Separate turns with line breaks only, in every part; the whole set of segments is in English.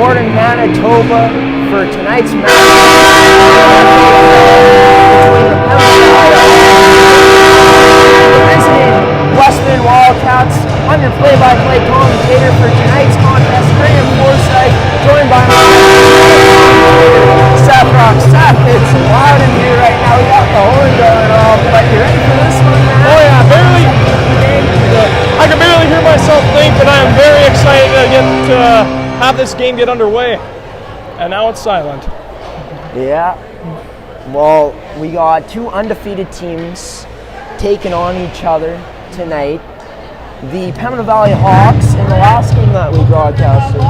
Morden, Manitoba for tonight's match between the Pembina visiting Westman Wildcats. I'm your play-by-play commentator for tonight's contest, Graham Forsyth, joined by my Seth Rock. Seth, it's loud in here right now. We got the horn going off, but you ready for this one, man?
Oh yeah, barely. I can barely hear myself think, but I am very excited to have this game get underway. And now it's silent.
Yeah. Well, we got two undefeated teams taking on each other tonight. The Pembina Valley Hawks in the last game that we broadcasted.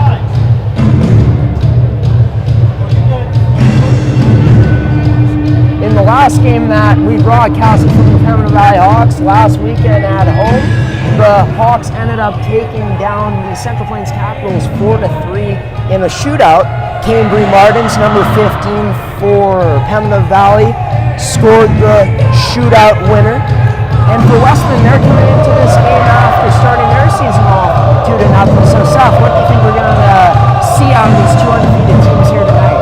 In the last game that we broadcasted from the Pembina Valley Hawks last weekend at home, the Hawks ended up taking down the Central Plains Capitals 4-3 in a shootout. Cambry Martins, number 15 for Pembina Valley, scored the shootout winner. And for Westman, they're coming into this game after starting their season off 2-0. So, Seth, what do you think we're going to see out of these two undefeated teams here tonight?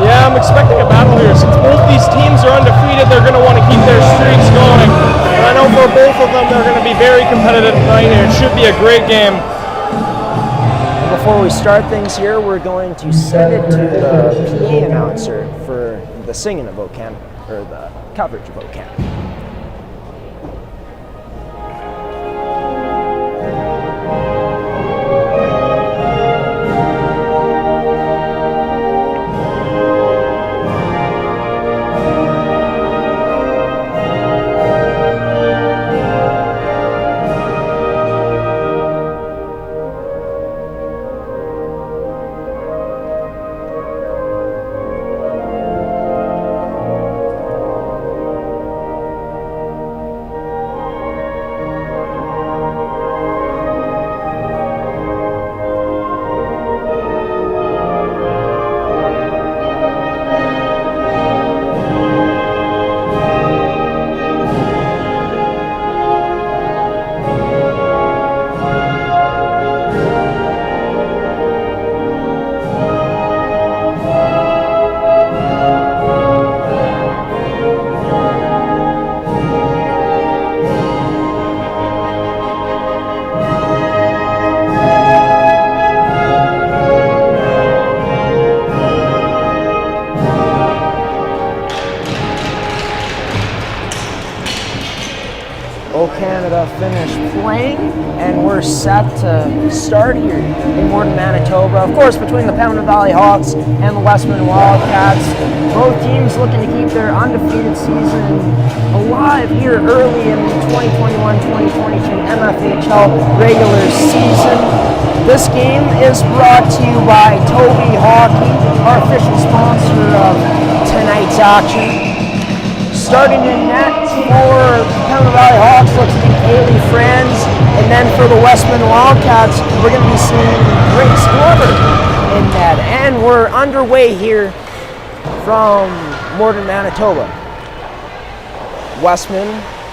Yeah, I'm expecting a battle here. Since both these teams are undefeated, they're going to want to keep their streaks going. And I know for both of them, they're going to be very competitive tonight here. It should be a great game.
Before we start things here, we're going to send it to the PA announcer for the singing of Okan, or the coverage of Okan. Canada finished playing, and we're set to start here in Morden, Manitoba. Of course, between the Pembina Valley Hawks and the Westman Wildcats, both teams looking to keep their undefeated season alive here early in the 2021-2022 MFHL regular season. This game is brought to you by Toby Hockey, our official sponsor of tonight's action. Starting in net for Pembina Valley Hawks looks to be Kaylee Franz, and then for the Westman Wildcats, we're going to be seeing Grace Glover in net. And we're underway here from Morden, Manitoba. Westman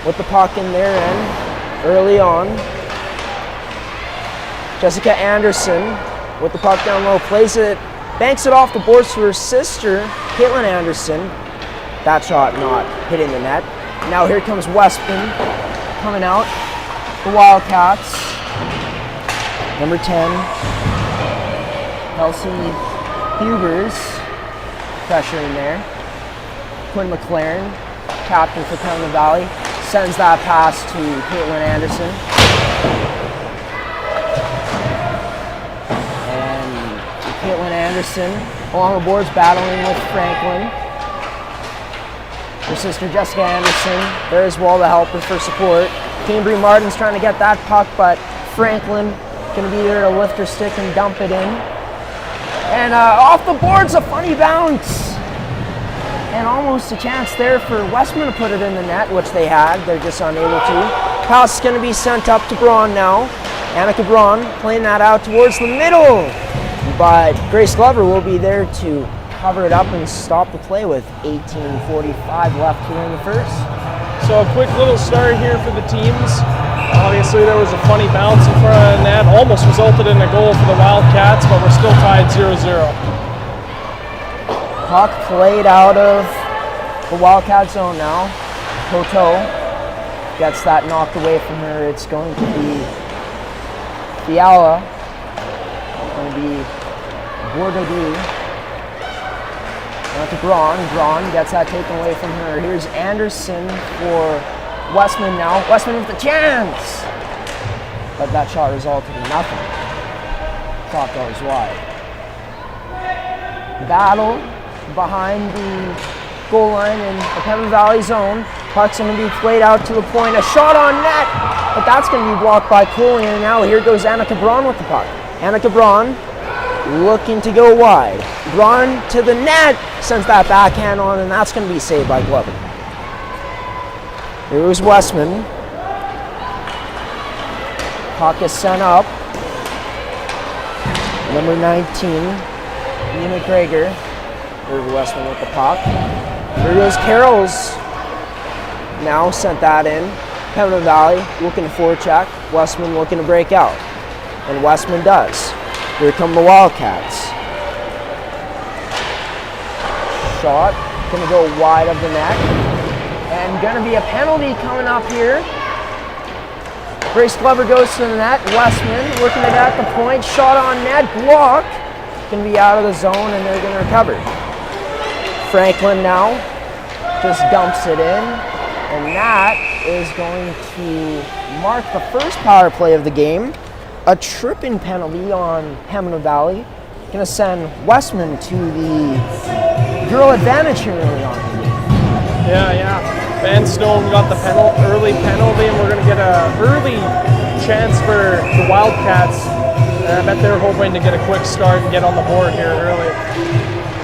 with the puck in their end early on. Jessica Anderson with the puck down low, plays it, banks it off the boards to her sister, Caitlin Anderson. That shot not hitting the net. Now here comes Westman coming out. The Wildcats. Number 10, Kelsey Hubers, pressuring there. Quinn McLaren, captain for Pembina Valley, sends that pass to Caitlin Anderson. And Caitlin Anderson along the boards battling with Franklin. Her sister Jessica Anderson there as well to help her for support. Cambry Martin's trying to get that puck, but Franklin going to be there to lift her stick and dump it in. And off the boards, a funny bounce. And almost a chance there for Westman to put it in the net, which they had. They're just unable to. Pass is going to be sent up to Braun now. Annika Braun playing that out towards the middle. But Grace Glover will be there to cover it up and stop the play with 18:45 left here in the first.
So a quick little start here for the teams. Obviously, there was a funny bounce in front of the net. Almost resulted in a goal for the Wildcats, but we're still tied 0-0.
Puck played out of the Wildcat zone now. Coteau gets that knocked away from her. It's going to be Fiala. It's going to be Bourdadou. Now to Braun. Braun gets that taken away from her. Here's Anderson for Westman now. Westman with the chance! But that shot resulted in nothing. Shot goes wide. Battle behind the goal line in the Pembina Valley zone. Puck's going to be played out to the point. A shot on net! But that's going to be blocked by Cooley. And now here goes Annika Braun with the puck. Annika Braun looking to go wide. Braun to the net, sends that backhand on, and that's going to be saved by Glover. Here was Westman. Puck is sent up. Number 19, Ian McGregor. Here's Westman with the puck. Here goes Carroll's. Now sent that in. Pembina Valley looking to forecheck. Westman looking to break out. And Westman does. Here come the Wildcats. Shot, gonna go wide of the net. And gonna be a penalty coming up here. Brace Glover goes to the net. Westman looking at the point. Shot on net, blocked. Gonna be out of the zone and they're gonna recover. Franklin now just dumps it in. And that is going to mark the first power play of the game. A tripping penalty on Pembina Valley. Gonna send Westman to the girl advantage here early on in the game.
Yeah. Van Stone got the early penalty, and we're gonna get an early chance for the Wildcats. I bet they're hoping to get a quick start and get on the board here early.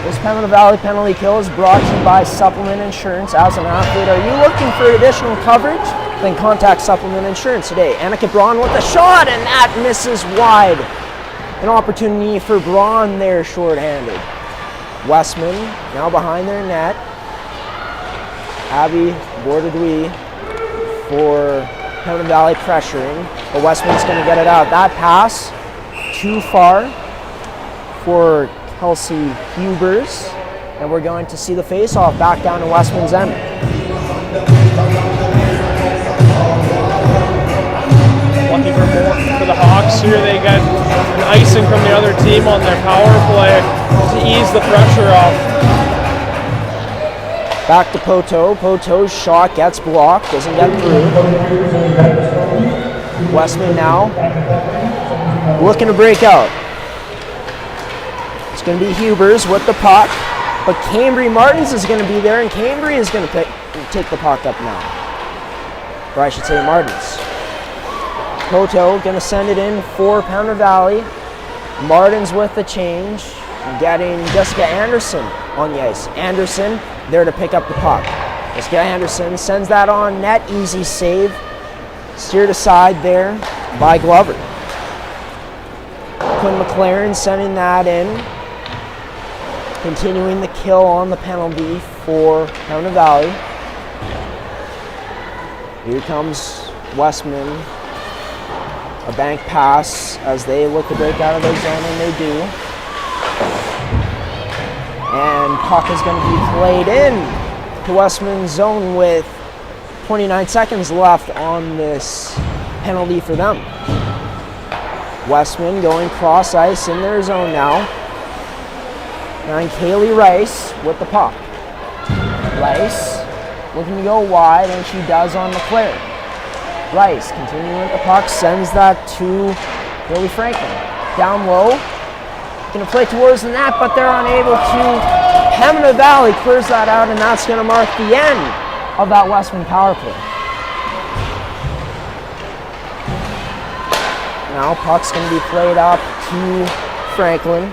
This Pembina Valley penalty kill is brought to you by Supplement Insurance. As an athlete, are you looking for additional coverage? Then contact Supplement Insurance today. Annika Braun with a shot, and that misses wide. An opportunity for Braun there, shorthanded. Westman now behind their net. Abby Bourdadou for Pembina Valley pressuring, but Westman's going to get it out. That pass too far for Kelsey Hubers, and we're going to see the face-off back down to Westman's end.
Lucky for the Hawks here, they get an icing from the other team on their power play to ease the pressure off.
Back to Poteau. Poteau's shot gets blocked, doesn't get through. Westman now looking to break out. It's going to be Hubers with the puck, but Cambry Martins is going to be there, and Cambry is going to take the puck up now. Or I should say Martins. Poteau going to send it in for Pembina Valley. Martins with the change, getting Jessica Anderson on the ice. Anderson there to pick up the puck. Jessica Anderson sends that on net, easy save. Steered aside there by Glover. Quinn McLaren sending that in. Continuing the kill on the penalty for Pembina Valley. Here comes Westman. A bank pass as they look to break out of their zone, and they do. And puck is going to be played in to Westman's zone with 29 seconds left on this penalty for them. Westman going cross ice in their zone now. And Kaylee Rice with the puck. Rice looking to go wide, and she does on McLaren. Rice continuing with the puck, sends that to Billy Franklin. Down low, going to play towards the net, but they're unable to. Pembina Valley clears that out, and that's going to mark the end of that Westman power play. Now puck's going to be played up to Franklin.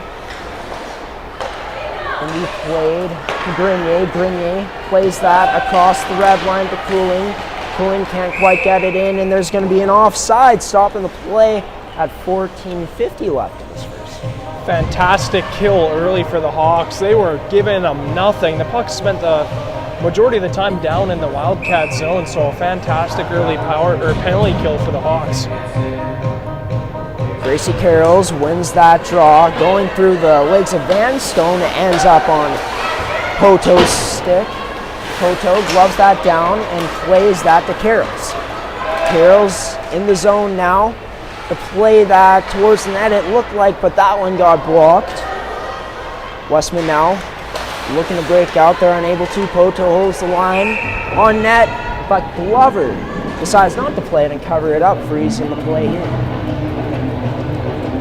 And be played to Grenier. Grenier plays that across the red line to Cooling. Cooling can't quite get it in, and there's going to be an offside stopping the play at 14:50 left in this first.
Fantastic kill early for the Hawks. They were giving them nothing. The puck spent the majority of the time down in the Wildcat zone, so a fantastic early power or penalty kill for the Hawks.
Gracie Carrolls wins that draw, going through the legs of Van Stone, ends up on Poto's stick. Poto gloves that down and plays that to Carrolls. Carrolls in the zone now to play that towards the net, it looked like, but that one got blocked. Westman now looking to break out, they're unable to. Poto holds the line on net, but Glover decides not to play it and cover it up, freezing the play here.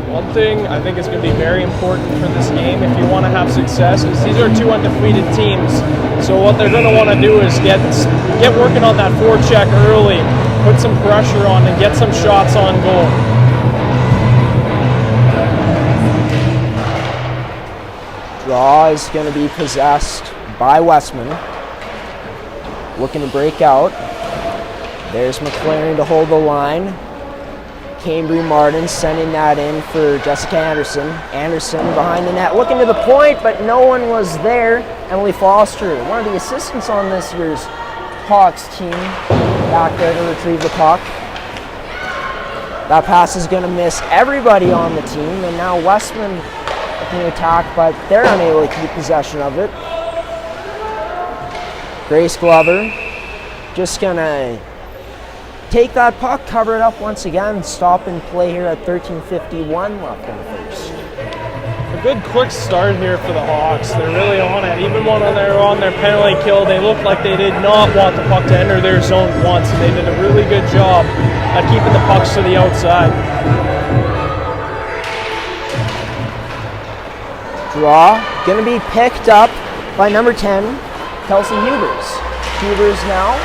One thing I think is going to be very important for this game if you want to have success is these are two undefeated teams. So what they're going to want to do is get working on that forecheck early, put some pressure on and get some shots on goal.
Draw is going to be possessed by Westman. Looking to break out. There's McLaren to hold the line. Cambry Martin sending that in for Jessica Anderson. Anderson behind the net, looking to the point, but no one was there. Emily Foster, one of the assistants on this year's Hawks team, back there to retrieve the puck. That pass is going to miss everybody on the team, and now Westman looking to attack, but they're unable to keep possession of it. Grace Glover just going to take that puck, cover it up once again, stop and play here at 13:51 left in the first.
A good quick start here for the Hawks. They're really on it. Even when they're on their penalty kill, they looked like they did not want the puck to enter their zone once. They did a really good job at keeping the pucks to the outside.
Draw, going to be picked up by number 10, Kelsey Hubers. Hubers now,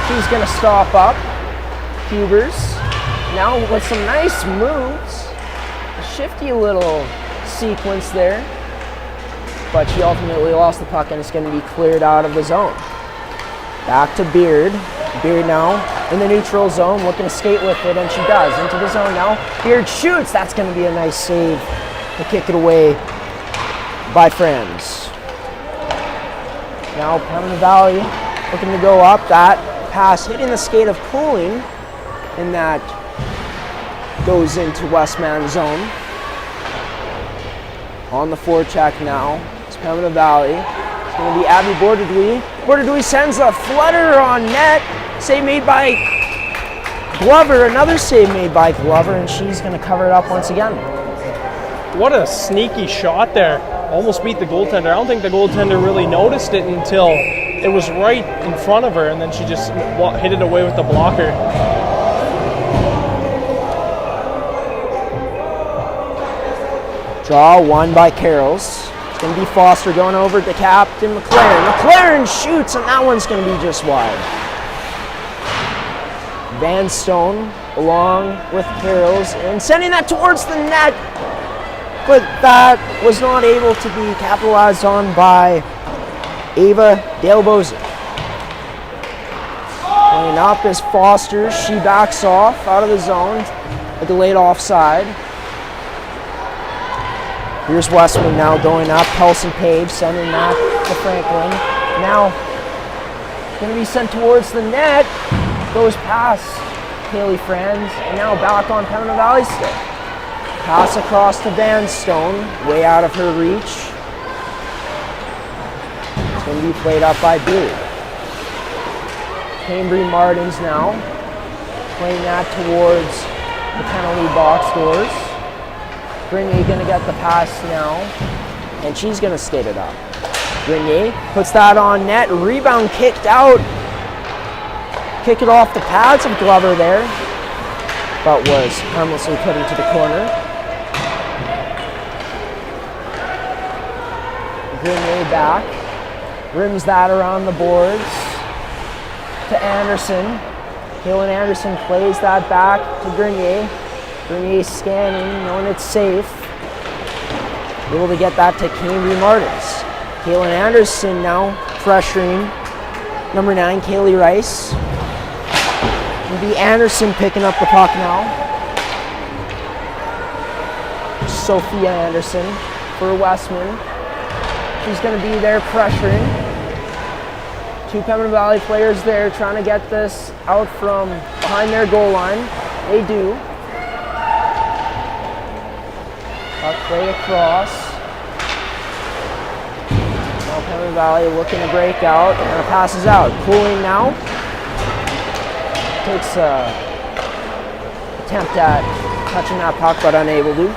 she's going to stop up. Hubers now with some nice moves. A shifty little sequence there. But she ultimately lost the puck and it's going to be cleared out of the zone. Back to Beard. Beard now in the neutral zone, looking to skate with it, and she does. Into the zone now. Beard shoots. That's going to be a nice save to kick it away by Friends. Now Pembina Valley looking to go up. That pass hitting the skate of Cooling, and that goes into Westman's zone. On the forecheck now, it's Pembina Valley. It's going to be Abby Borderdui. Borderdui sends a flutter on net. Save made by Glover. Another save made by Glover, and she's going to cover it up once again.
What a sneaky shot there. Almost beat the goaltender. I don't think the goaltender really noticed it until it was right in front of her, and then she just hit it away with the blocker.
Draw won by Carrolls. It's going to be Foster going over to Captain McLaren. McLaren shoots, and that one's going to be just wide. Van Stone along with Carrolls and sending that towards the net, but that was not able to be capitalized on by Ava Daleboza. Playing up is Foster. She backs off out of the zone. A delayed offside. Here's Westman now going up. Pelson Page sending that to Franklin. Now going to be sent towards the net. Goes past Haley Franz, and now back on Pembina Valley stick. Pass across to Van Stone, way out of her reach. It's going to be played up by Beard. Cambry Martins now playing that towards the penalty box doors. Grenier going to get the pass now, and she's going to skate it up. Grenier puts that on net, rebound kicked out. Kick it off the pads of Glover there, but was harmlessly put into the corner. Grenier back, rims that around the boards to Anderson. Kaylin Anderson plays that back to Grenier. Grenier scanning, knowing it's safe. Able to get that to Cambry Martins. Kaylin Anderson now pressuring number 9, Kaylee Rice. It'll be Anderson picking up the puck now. Sophia Anderson for Westman. She's going to be there pressuring. Two Pembina Valley players there trying to get this out from behind their goal line. They do. Puck played across. Now Pembina Valley looking to break out, and it passes out. Cooling now. Takes a attempt at touching that puck, but unable to.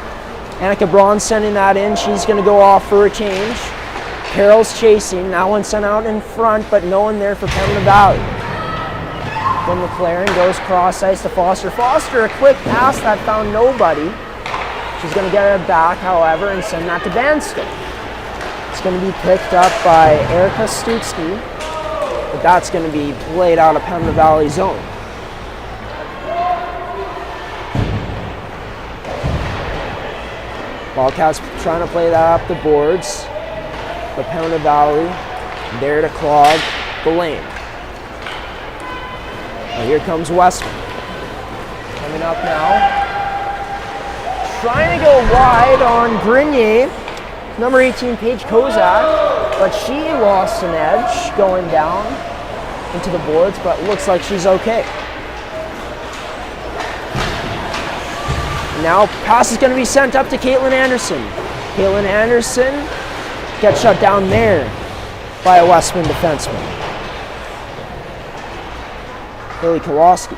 Annika Braun sending that in. She's going to go off for a change. Carroll's chasing. That one sent out in front, but no one there for Pembina Valley. Then McLaren goes cross ice to Foster. Foster, a quick pass that found nobody. She's going to get it back, however, and send that to Banstow. It's going to be picked up by Erica Stutzky, but that's going to be played out of Pembina Valley zone. Wildcats trying to play that up the boards, but Pembina Valley there to clog the lane. Now here comes Westman. Coming up now. Trying to go wide on Grenier, number 18, Paige Kozak, but she lost an edge going down into the boards, but looks like she's okay. Now pass is going to be sent up to Caitlin Anderson. Caitlin Anderson gets shut down there by a Westman defenseman. Billy Kowalski.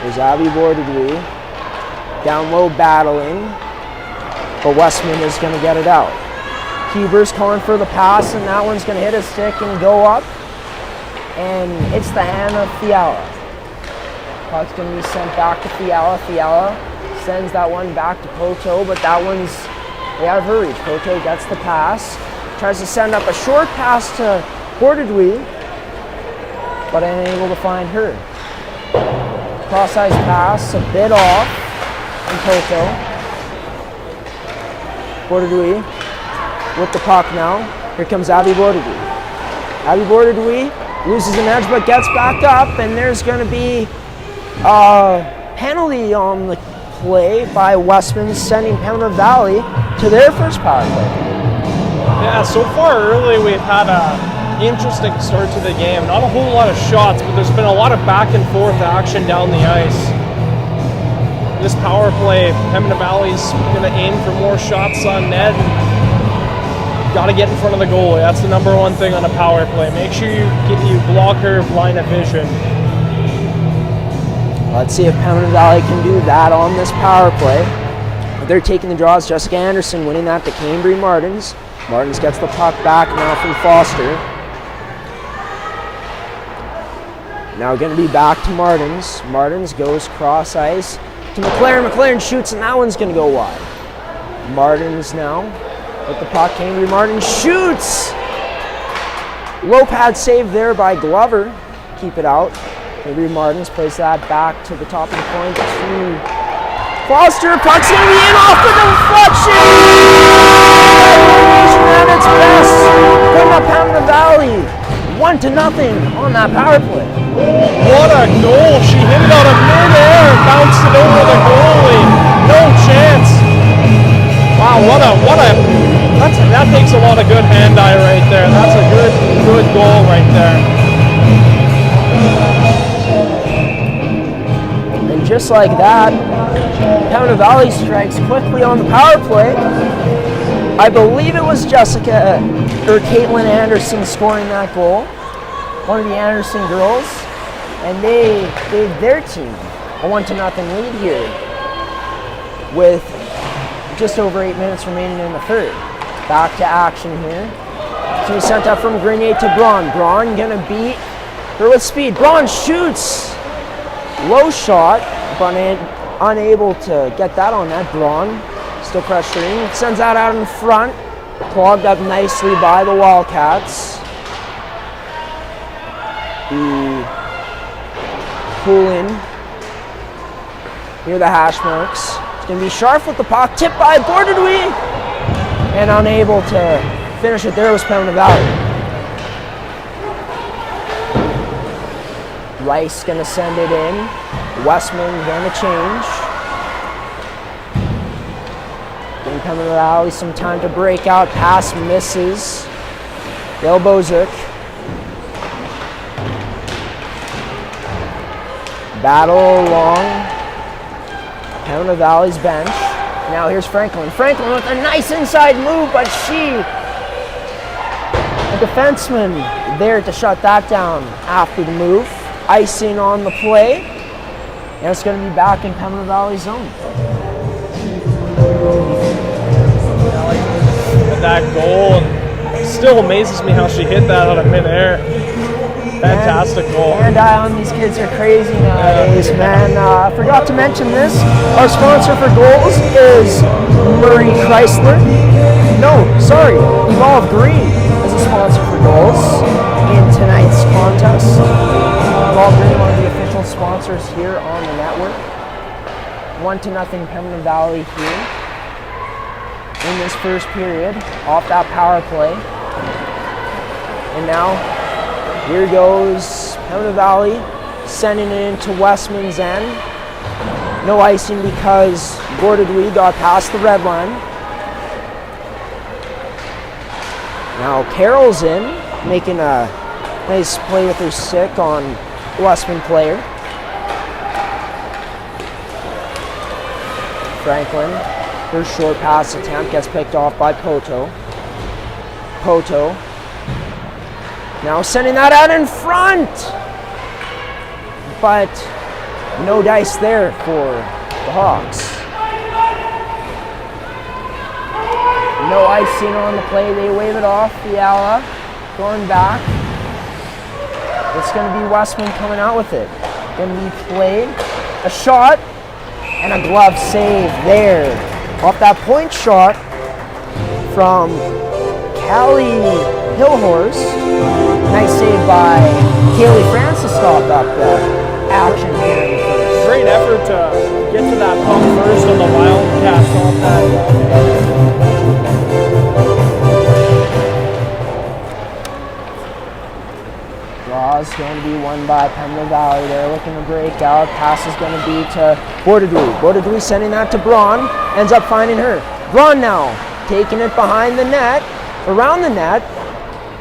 There's Abby Bordegui. Down low battling, but Westman is going to get it out. Huber's calling for the pass, and that one's going to hit a stick and go up. And it's the hand of Fiala. Puck's going to be sent back to Fiala. Fiala sends that one back to Poto, but that one's way out of her reach. Poto gets the pass, tries to send up a short pass to Bordegui, but unable to find her. Cross-ice pass, a bit off from Poto. Bordegui with the puck now. Here comes Abby Bordegui. Abby Bordegui loses an edge but gets back up, and there's going to be a penalty on the play by Westman, sending Pembina Valley to their first power play.
Yeah, so far early we've had an interesting start to the game. Not a whole lot of shots, but there's been a lot of back and forth action down the ice. This power play, Pembina Valley's going to aim for more shots on net. Got to get in front of the goalie. That's the number one thing on a power play. Make sure you block her line of vision.
Let's see if Pembina Valley can do that on this power play. They're taking the draws. Jessica Anderson winning that to Cambry Martins. Martins gets the puck back now from Foster. Now going to be back to Martins. Martins goes cross ice to McLaren. McLaren shoots, and that one's going to go wide. Martins now with the puck. Cambry Martins shoots. Low pad save there by Glover. Keep it out. Cambry Martins plays that back to the top of the point to Foster. Puck's going to be in off the deflection. At its best from the Pembina Valley. 1-0 on that power play.
What a goal! She hit it out of midair and bounced it over the goalie. No chance. Wow, that takes a lot of good hand-eye right there. That's a good goal right there.
And just like that, Pembina Valley strikes quickly on the power play. I believe it was Caitlin Anderson scoring that goal. One of the Anderson girls. And they gave their team a 1-0 lead here with just over 8 minutes remaining in the third. Back to action here. So he sent up from Grenier to Braun. Braun gonna beat her with speed. Braun shoots. Low shot, but unable to get that on net. Braun still pressuring. Sends that out in front. Clogged up nicely by the Wildcats. Pull in. Here are the hash marks. It's going to be Sharp with the puck. Tipped by Bordegui. And unable to finish it there was Pembina Valley. Rice going to send it in. Westman going to change. Going to Giving Pembina Valley some time to break out. Pass misses. Dale Bozic. Battle along Pembina Valley's bench. Now here's Franklin. Franklin with a nice inside move, but the defenseman there to shut that down after the move. Icing on the play. And it's going to be back in Pembina Valley zone.
That goal, and still amazes me how she hit that out of midair. Fantastic goal.
And on these kids are crazy nowadays, man. I forgot to mention this. Our sponsor for goals is Murray Chrysler. No, sorry, Evolve Green is a sponsor for goals in tonight's contest. Evolve Green, one of the official sponsors here on the network. 1-0 Pembina Valley here in this first period off that power play. And now here goes Pembina Valley sending it into Westman's end. No icing because Gordadui got past the red line. Now Carroll's in, making a nice play with her stick on the Westman player. Franklin, her short pass attempt gets picked off by Poto. Poto now sending that out in front, but no dice there for the Hawks. No icing on the play. They wave it off. Fiala going back. It's going to be Westman coming out with it. Going to be played. A shot and a glove save there. Off that point shot from Callie Hillhorse. Nice save by Kaylee Francis, stop up the action here in the first.
Great effort to get to that puck first on the Wildcats off that.
Draw is going to be won by Pembina Valley. They're looking to break out. Pass is going to be to Bordadui. Bordadui sending that to Braun. Ends up finding her. Braun now taking it behind the net, around the net.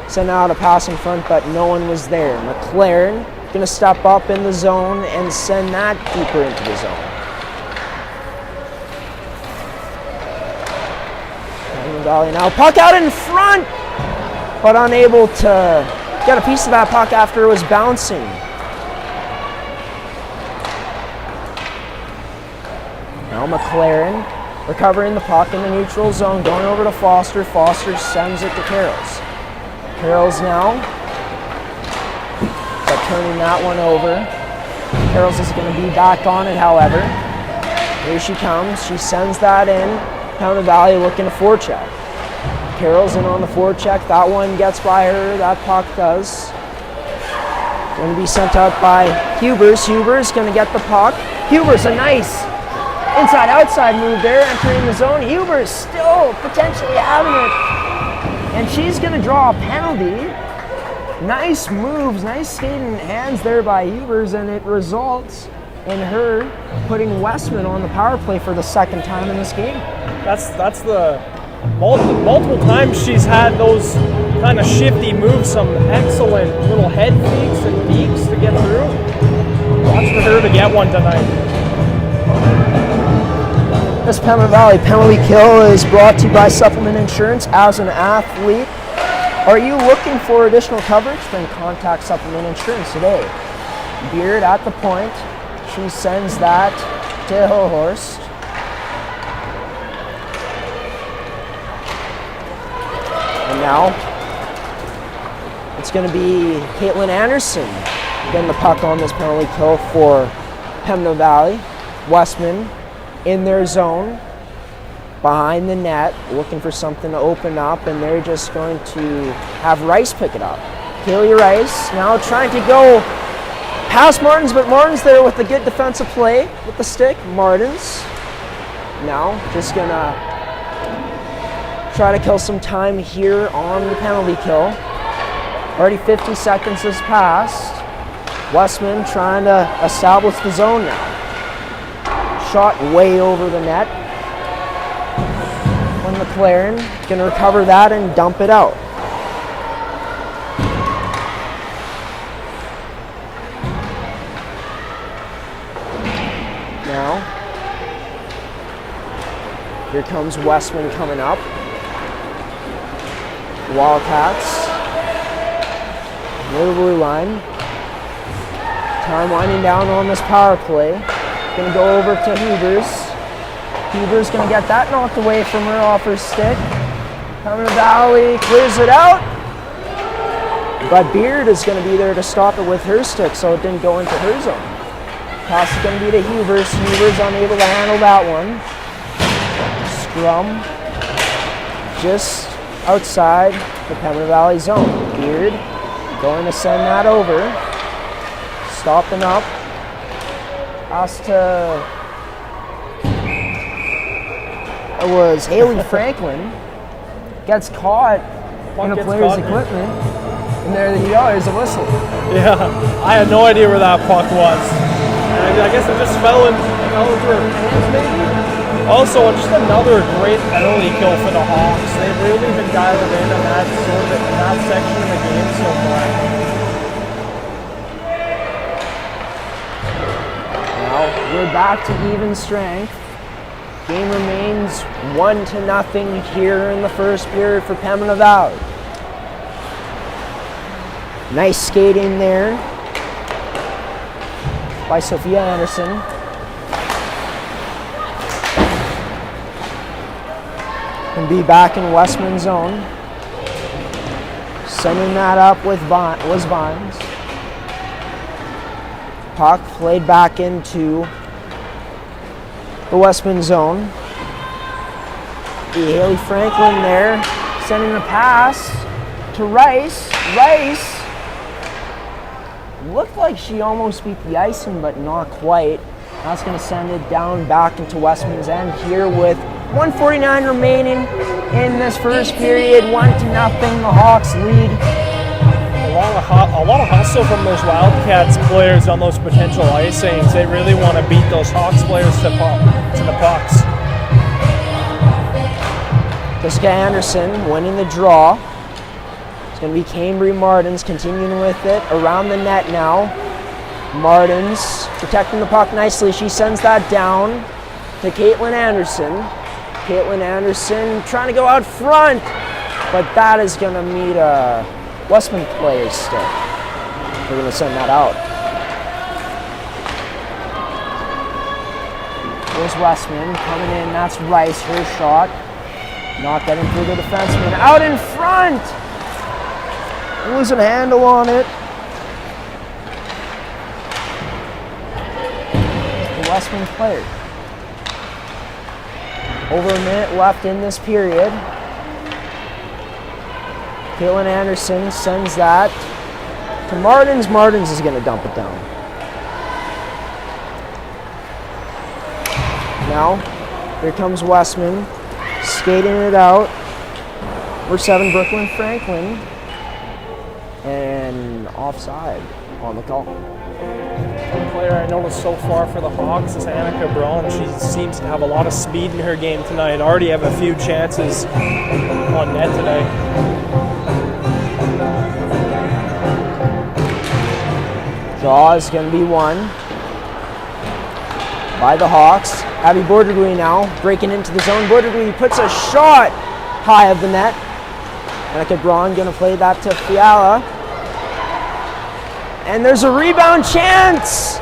Sent out a pass in front, but no one was there. McLaren going to step up in the zone and send that deeper into the zone. Pembina Valley now puck out in front, but unable to get a piece of that puck after it was bouncing. Now McLaren recovering the puck in the neutral zone, going over to Foster. Foster sends it to Carrolls. Carrolls now, but turning that one over. Carrolls is going to be back on it, however. Here she comes. She sends that in. Pembina Valley looking to forecheck. Carroll's in on the forecheck. That one gets by her. That puck does. Going to be sent out by Hubers. Hubers going to get the puck. Hubers, a nice inside-outside move there, entering the zone. Hubers still potentially having it. And she's going to draw a penalty. Nice moves, nice skating hands there by Hubers, and it results in her putting Westman on the power play for the second time in this game.
That's the multiple times she's had those kind of shifty moves, some excellent little head fakes and deeks to get through. Watch for her to get one tonight.
This Pembina Valley penalty kill is brought to you by Supplement Insurance. As an athlete, are you looking for additional coverage? Then contact Supplement Insurance today. Beard at the point. She sends that to Hillhorst. And now it's going to be Caitlin Anderson getting the puck on this penalty kill for Pembina Valley. Westman in their zone, behind the net, looking for something to open up, and they're just going to have Rice pick it up. Kaylee Rice now trying to go past Martins, but Martins there with a good defensive play with the stick. Martins now just gonna try to kill some time here on the penalty kill. Already 50 seconds has passed. Westman trying to establish the zone now. Shot way over the net. When McLaren can recover that and dump it out. Now, here comes Westman coming up. Wildcats. Near the blue line. Time winding down on this power play. Gonna go over to Hubers. Hubers gonna get that knocked away from her off her stick. Pembina Valley clears it out. But Beard is gonna be there to stop it with her stick so it didn't go into her zone. Pass is gonna be to Hubers. Hubers unable to handle that one. Scrum just outside the Pembina Valley zone. Beard going to send that over. Stopping up. Pass to... It was Haley Franklin. Gets caught in a player's equipment. And there you go, there's a whistle.
Yeah, I had no idea where that puck was. And I guess it just fell into her hands maybe. Also, just another great penalty kill for the Hawks. They've really been dialed in on that in that section of the game so far.
Now we're back to even strength. Game remains 1-0 here in the first period for Pembina Valley. Nice skating there by Sophia Anderson. Can be back in Westman zone. Sending that up with was Vines. Puck played back into the Westman zone. Haley Franklin there, sending a pass to Rice. Rice looked like she almost beat the icing, but not quite. That's going to send it down back into Westman's end here with 1:49 remaining in this first period. 1-0, the Hawks lead.
A lot of hustle from those Wildcats players on those potential icings. They really want to beat those Hawks players to the pucks.
Jessica Anderson winning the draw. It's going to be Cambry Martins continuing with it around the net now. Martins protecting the puck nicely. She sends that down to Caitlin Anderson. Caitlin Anderson trying to go out front, but that is going to meet a Westman player's stick. They're going to send that out. There's Westman coming in. That's Rice, her shot. Not getting through the defenseman. Out in front! Losing a handle on it. The Westman player. Over a minute left in this period. Caitlin Anderson sends that to Martins. Martins is going to dump it down. Now, here comes Westman, skating it out. We're 7, Brooklyn Franklin, and offside on the call.
One player I noticed so far for the Hawks is Annika Braun. She seems to have a lot of speed in her game tonight. Already have a few chances on net today.
Draw is going to be won by the Hawks. Abby Bordergley now breaking into the zone. Bordergley puts a shot high of the net. Annika Braun going to play that to Fiala. And there's a rebound chance.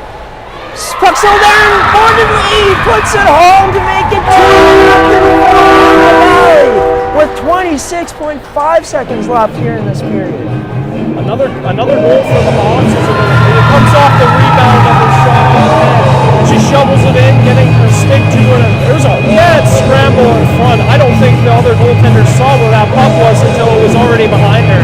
Puck's still there. Bordergley puts it home to make it 2-0 with 26.5 seconds left here in this period.
Another goal for the Hawks is it comes off the rebound of her shot on the net. She shovels it in, getting her stick to it, and there's a mad scramble in front. I don't think the other goaltender saw where that puck was until it was already behind her.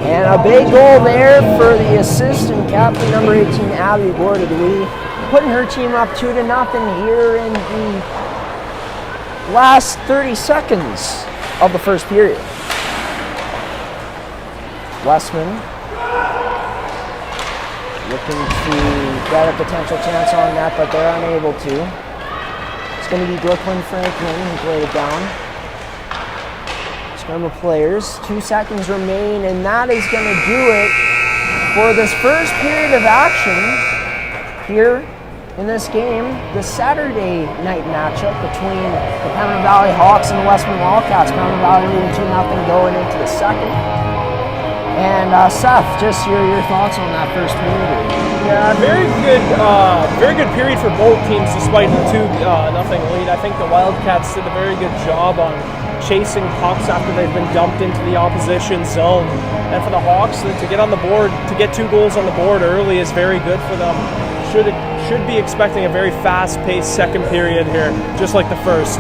And a big goal there for the assistant captain, number 18, Abby Bordergley, putting her team up 2-0 here in the last 30 seconds of the first period. looking to get a potential chance on that, but they're unable to. It's going to be Brooklyn Franklin who played it down. Scrum of players, 2 seconds remain, and that is going to do it for this first period of action here in this game, the Saturday night matchup between the Pembina Valley Hawks and the Westman Wildcats. Pembina Valley leading 2-0 going into the second. And Seth, just your thoughts on that first period.
Yeah, very good period for both teams despite the 2-0 lead. I think the Wildcats did a very good job on chasing pucks after they've been dumped into the opposition zone. And for the Hawks to get on the board, to get 2 goals on the board early is very good for them. Should be expecting a very fast-paced second period here, just like the first.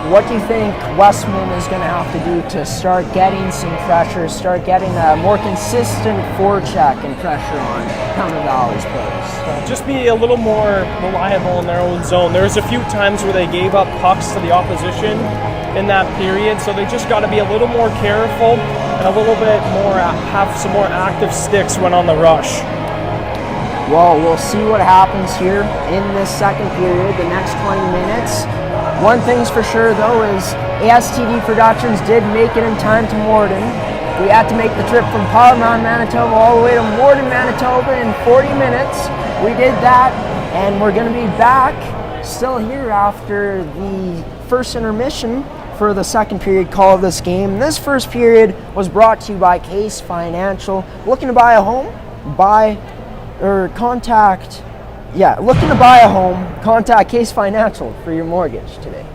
What do you think Westman is going to have to do to start getting some pressure, start getting a more consistent forecheck and pressure on Pembina Valley's players?
Just be a little more reliable in their own zone. There's a few times where they gave up pucks to the opposition in that period, so they just got to be a little more careful and a little bit more, have some more active sticks when on the rush.
Well, we'll see what happens here in this second period, the next 20 minutes. One thing's for sure, though, is ASTV Productions did make it in time to Morden. We had to make the trip from Parliament, Manitoba, all the way to Morden, Manitoba in 40 minutes. We did that, and we're going to be back still here after the first intermission for the second period call of this game. This first period was brought to you by Case Financial. Looking to buy a home? Looking to buy a home, contact Case Financial for your mortgage today.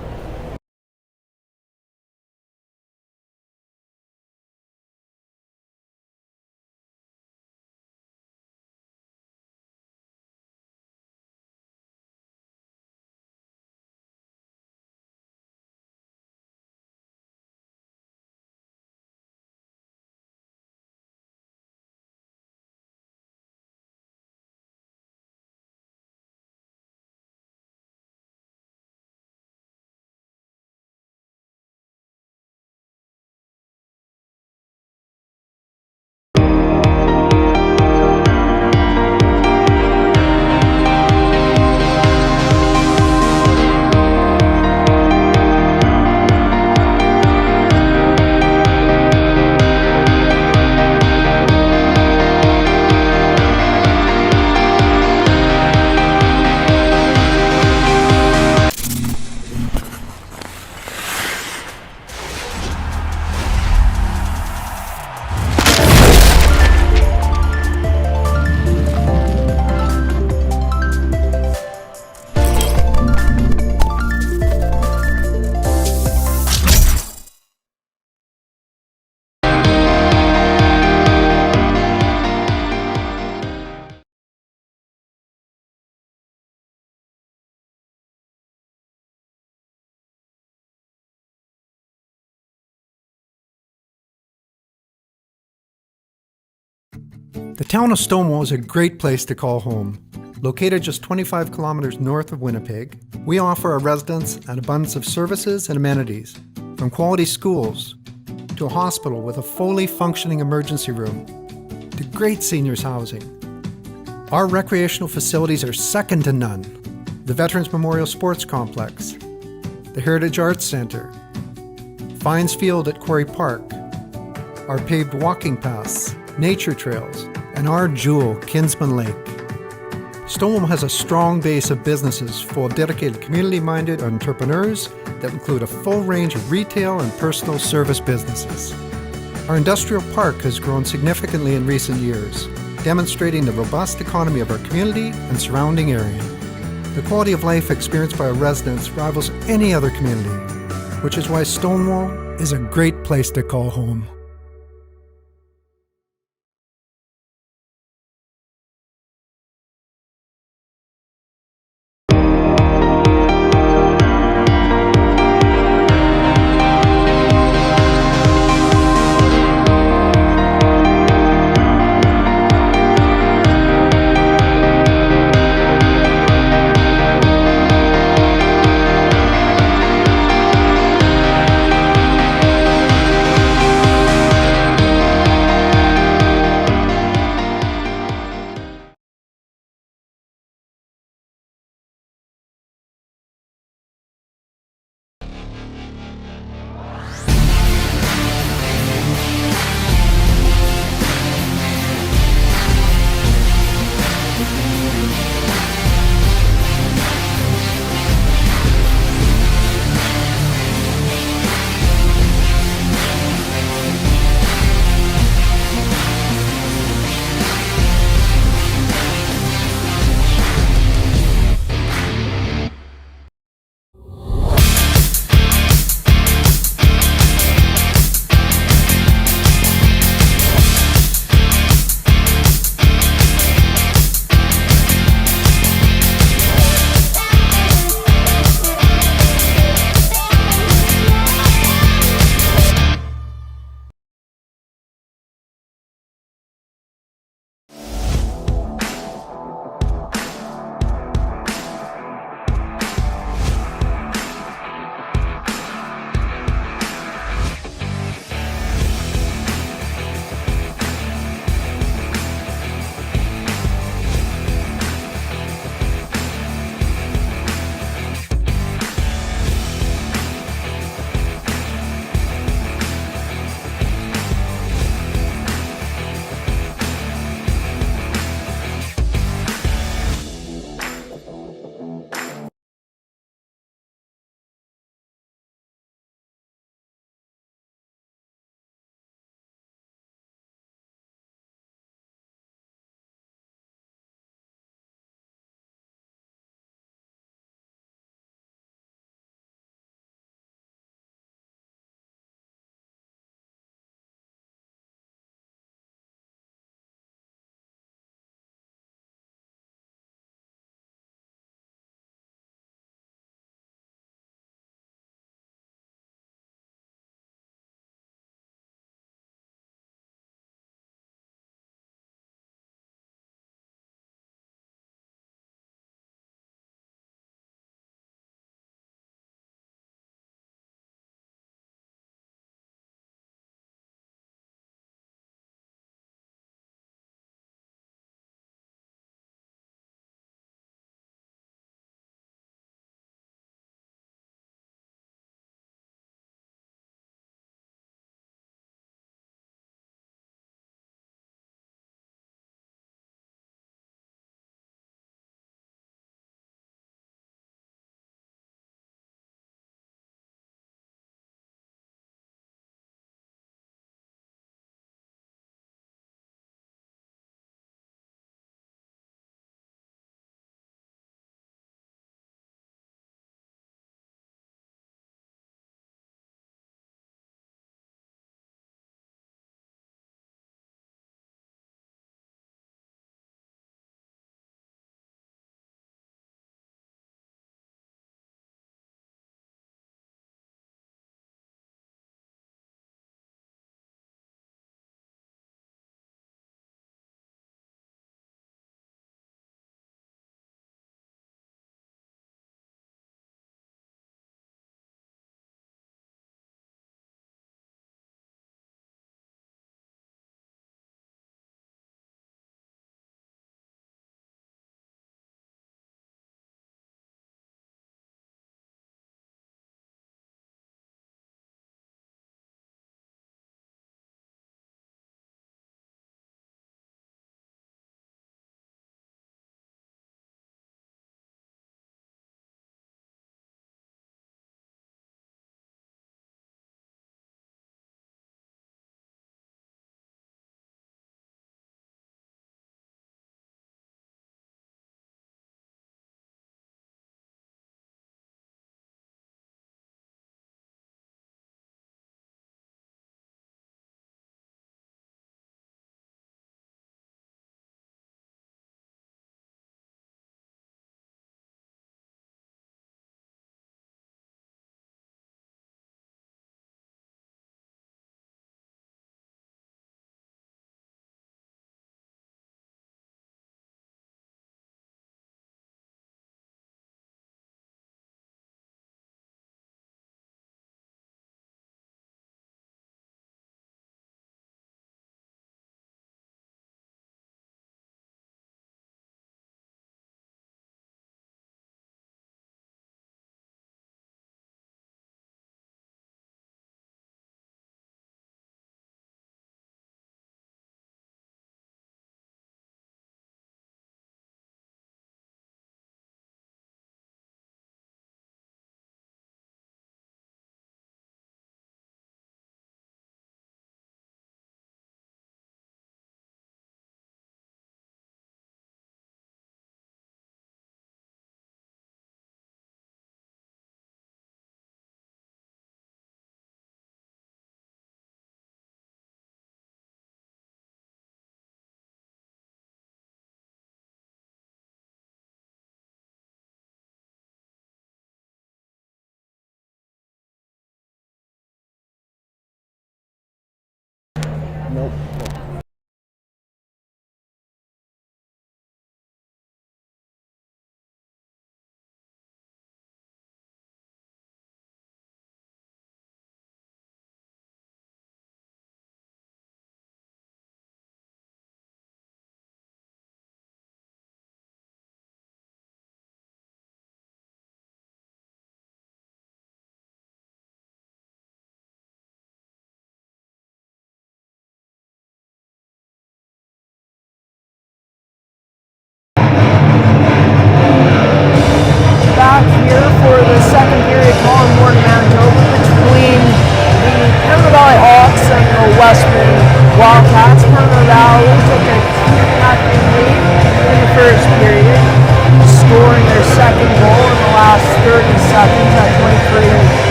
The town of Stonewall is a great place to call home. Located just 25 kilometers north of Winnipeg, we offer our residents an abundance of services and amenities, from quality schools to a hospital with a fully functioning emergency room to great seniors housing. Our recreational facilities are second to none. The Veterans Memorial Sports Complex, the Heritage Arts Centre, Fines Field at Quarry Park, our paved walking paths, nature trails, and our jewel, Kinsman Lake. Stonewall has a strong base of businesses full of dedicated community-minded entrepreneurs that include a full range of retail and personal service businesses. Our industrial park has grown significantly in recent years, demonstrating the robust economy of our community and surrounding area. The quality of life experienced by our residents rivals any other community, which is why Stonewall is a great place to call home.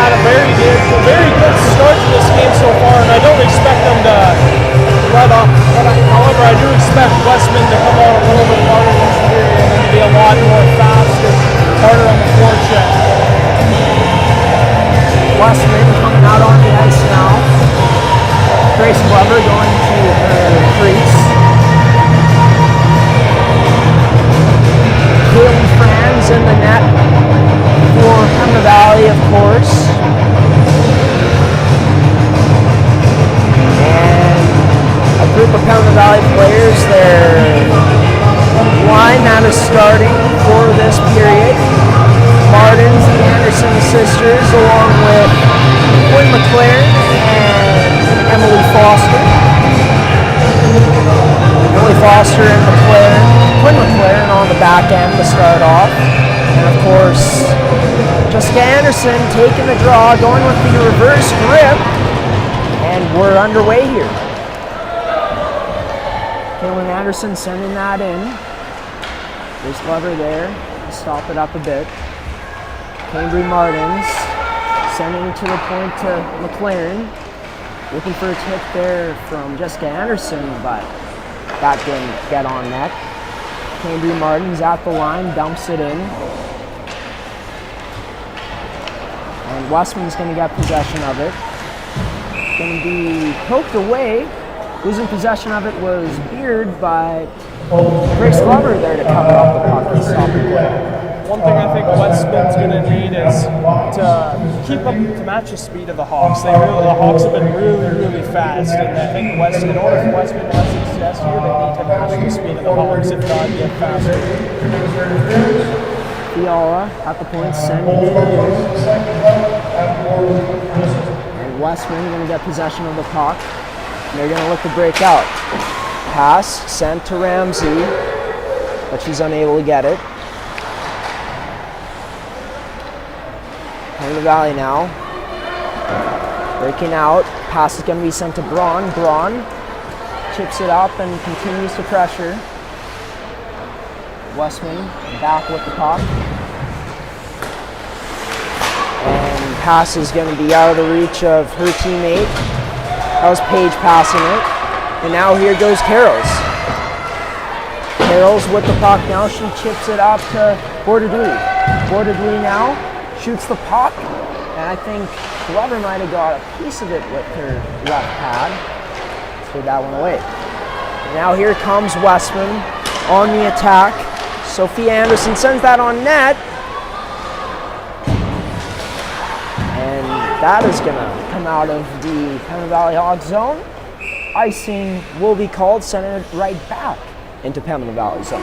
had a very good start to this game so far, and I don't expect them to let up. However, I do expect Westman to come on a little bit harder this period and to be a lot more fast and harder on the forecheck.
Westman coming out on the ice now. Grace Glover going to her crease. Kaylee Franz in the net for Pembina Valley, of course. And a group of Pembina Valley players, their line that is starting for this period. Martins, the Anderson sisters, along with Quinn McLaren and Emily Foster. Emily Foster and Quinn McLaren on the back end to start off. And of course, Jessica Anderson taking the draw, going with the reverse grip. And we're underway here. Kaylin Anderson sending that in. There's Glover there. Stop it up a bit. Cambry Martins sending to the point to McLaren. Looking for a tip there from Jessica Anderson, but that didn't get on net. Cambry Martins at the line, dumps it in. And Westman's going to get possession of it. Going to be poked away. Losing possession of it was Beard, but Grace Glover there to cover up the puck and stop the play.
One thing I think Westman's going to need is to keep up to match the speed of the Hawks. The Hawks have been really fast, and I think in order for Westman to have success here, they need to match the speed of the Hawks, if not get faster.
Fiala at the point, sending it in. And Westman going to get possession of the puck. And they're going to look to break out. Pass sent to Ramsey, but she's unable to get it. Pembina Valley now. Breaking out. Pass is going to be sent to Braun. Braun chips it up and continues to pressure. Westman back with the puck. And pass is going to be out of the reach of her teammate. That was Paige passing it. And now here goes Carols. Carols with the puck now. She chips it up to Bordadouis. Bordadouis now shoots the puck. And I think Glover might have got a piece of it with her left pad. Threw that one away. And now here comes Westman on the attack. Sophia Anderson sends that on net. And that is going to come out of the Pembina Valley Hawks zone. Icing will be called, sending it right back into Pembina Valley zone.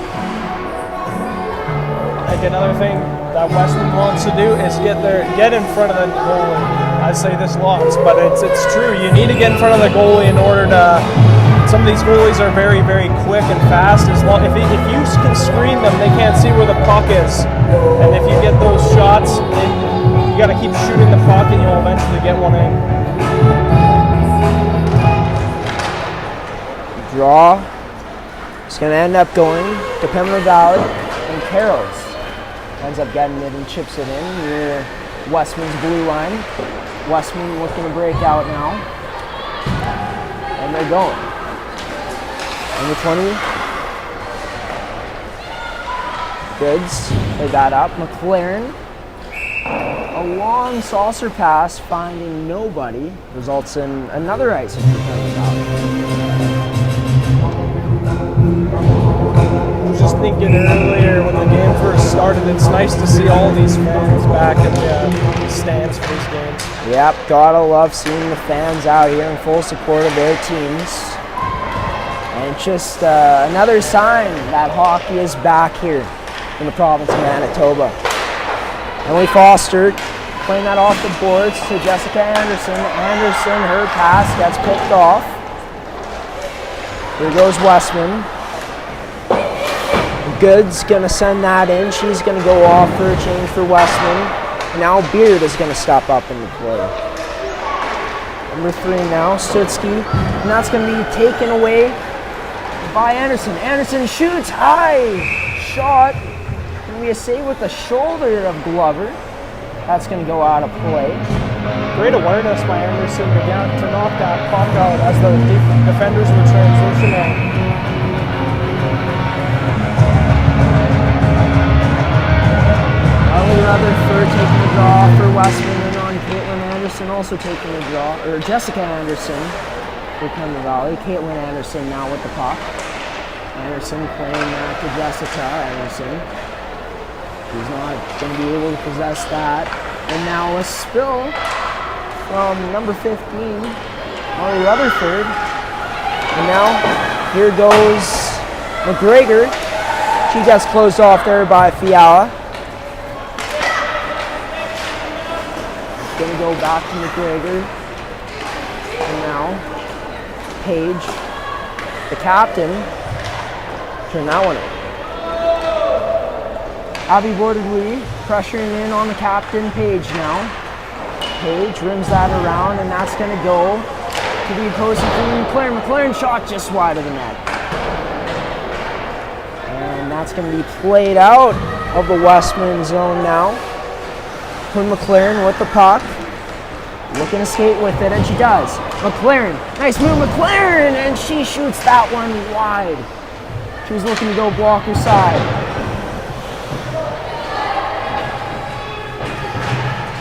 I think another thing that Westman wants to do is get in front of the goalie. I say this lots, but it's true. You need to get in front of the goalie in order to. Some of these goalies are very quick and fast. If you can screen them, they can't see where the puck is. And if you get those shots, you got to keep shooting the puck, and you'll eventually get one in.
Draw. It's going to end up going to Pembina Valley, and Carols ends up getting it and chips it in near Westman's blue line. Westman looking to break out now, and they're going. Number 20. Goods. Play that up. McLaren. A long saucer pass finding nobody results in another icing for Pembina Valley.
Just thinking earlier when the game first started, it's nice to see all these fans back in the stands for these games.
Yep, gotta love seeing the fans out here in full support of their teams. And just another sign that hockey is back here in the province of Manitoba. Emily Foster playing that off the boards to Jessica Anderson. Anderson, her pass gets picked off. Here goes Westman. Good's gonna send that in. She's gonna go off for a change for Westman. And now Beard is gonna step up in the play. Number 3 now, Stutski. And that's gonna be taken away by Anderson. Anderson shoots high. Shot. Gonna be a save with the shoulder of Glover. That's gonna go out of play.
Great awareness by Anderson to knock that puck out as the defenders were transitioning.
Rutherford taking the draw for Westman, and on Caitlin Anderson also taking the draw, or Jessica Anderson for Pembina Valley. Caitlin Anderson now with the puck. Anderson playing that to Jessica Anderson. He's not going to be able to possess that. And now a spill from number 15, Molly Rutherford. And now here goes McGregor. She gets closed off there by Fiala. Going to go back to McGregor. And now Page, the captain, turn that one over. Abby Bordeaux pressuring in on the captain, Page now. Page rims that around, and that's going to go to the opposing team. McLaren. McLaren shot just wide of the net. And that's going to be played out of the Westman zone now. Quinn McLaren with the puck. Looking to skate with it, and she does. McLaren, nice move, McLaren, and she shoots that one wide. She was looking to go block her side.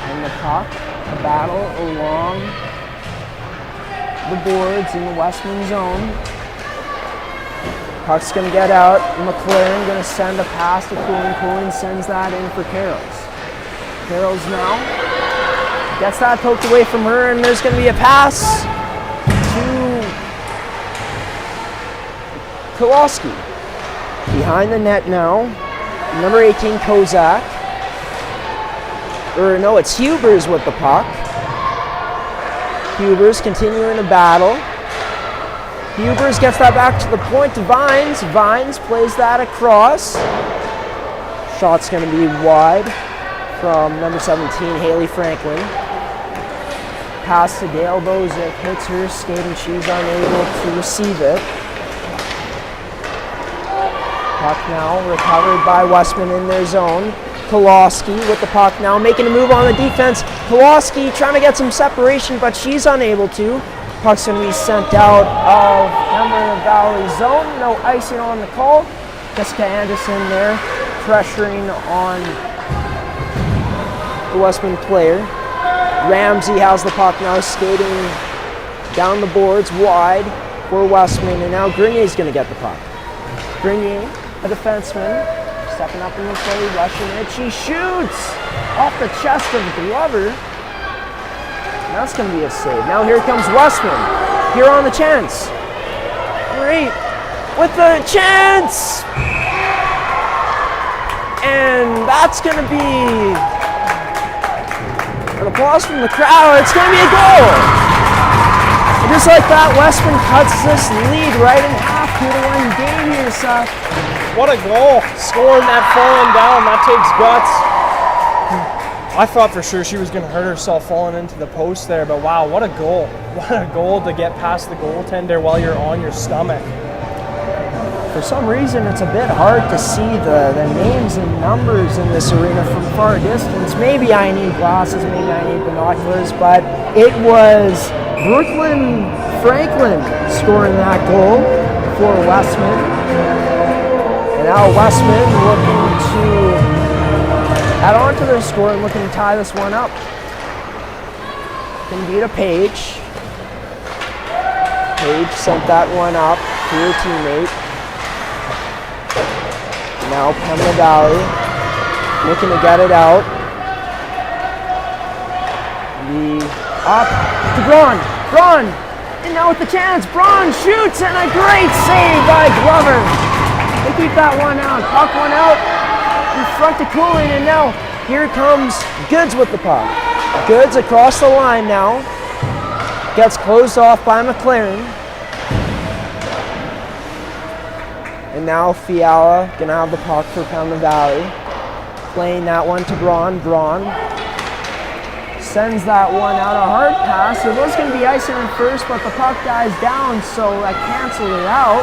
And the puck, a battle along the boards in the Westman zone. Puck's gonna get out. McLaren gonna send a pass to Cooling. Cooling sends that in for Carroll's. Carroll's now gets that poked away from her, and there's going to be a pass to Kowalski. Behind the net now, number 18, Kozak. Or no, it's Hubers with the puck. Hubers continuing the battle. Hubers gets that back to the point to Vines. Vines plays that across. Shot's going to be wide from number 17, Haley Franklin. Pass to Dale Bozick, hits her skate, and she's unable to receive it. Puck now recovered by Westman in their zone. Kowalski with the puck now, making a move on the defense. Kowalski trying to get some separation, but she's unable to. Puck's going to be sent out of Pembina Valley zone. No icing on the call. Jessica Anderson there pressuring on the Westman player. Ramsey has the puck now, skating down the boards wide for Westman, and now Grenier's going to get the puck. Grenier, a defenseman, stepping up in the play, rushing it. She shoots off the chest of Glover. And that's going to be a save. Now here comes Westman, here on the chance. Great, with the chance! And that's going to be an applause from the crowd. It's going to be a goal. And just like that, Westman cuts this lead right in half. 2-1 game here, Seth.
What a goal. Scoring that falling down, that takes guts. I thought for sure she was going to hurt herself falling into the post there, but wow, what a goal. What a goal to get past the goaltender while you're on your stomach.
For some reason, it's a bit hard to see the names and numbers in this arena from far distance. Maybe I need glasses, maybe I need binoculars, but it was Brooklyn Franklin scoring that goal for Westman. And now Westman looking to add on to their score and looking to tie this one up. Can beat a Page. Page sent that one up to her teammate. Now Pembina Valley looking to get it out. Up to Braun. Braun! And now with the chance, Braun shoots, and a great save by Glover. They keep that one out. Puck one out in front to Cooling, and now here comes Goods with the puck. Goods across the line now. Gets closed off by McLaren. And now Fiala gonna have the puck for Pembina Valley. Playing that one to Braun. Braun sends that one out, a hard pass. It was gonna be icing in first, but the puck dies down, so I canceled it out.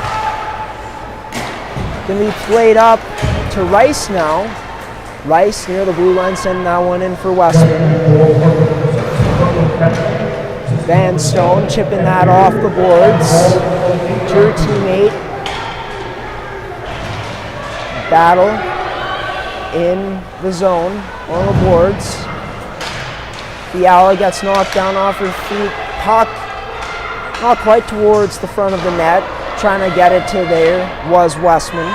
Gonna be played up to Rice now. Rice near the blue line, sending that one in for Westman. Van Stone chipping that off the boards to her teammate. Battle in the zone on the boards. Fiala gets knocked down off her feet. Puck not quite towards the front of the net. Trying to get it to there was Westman.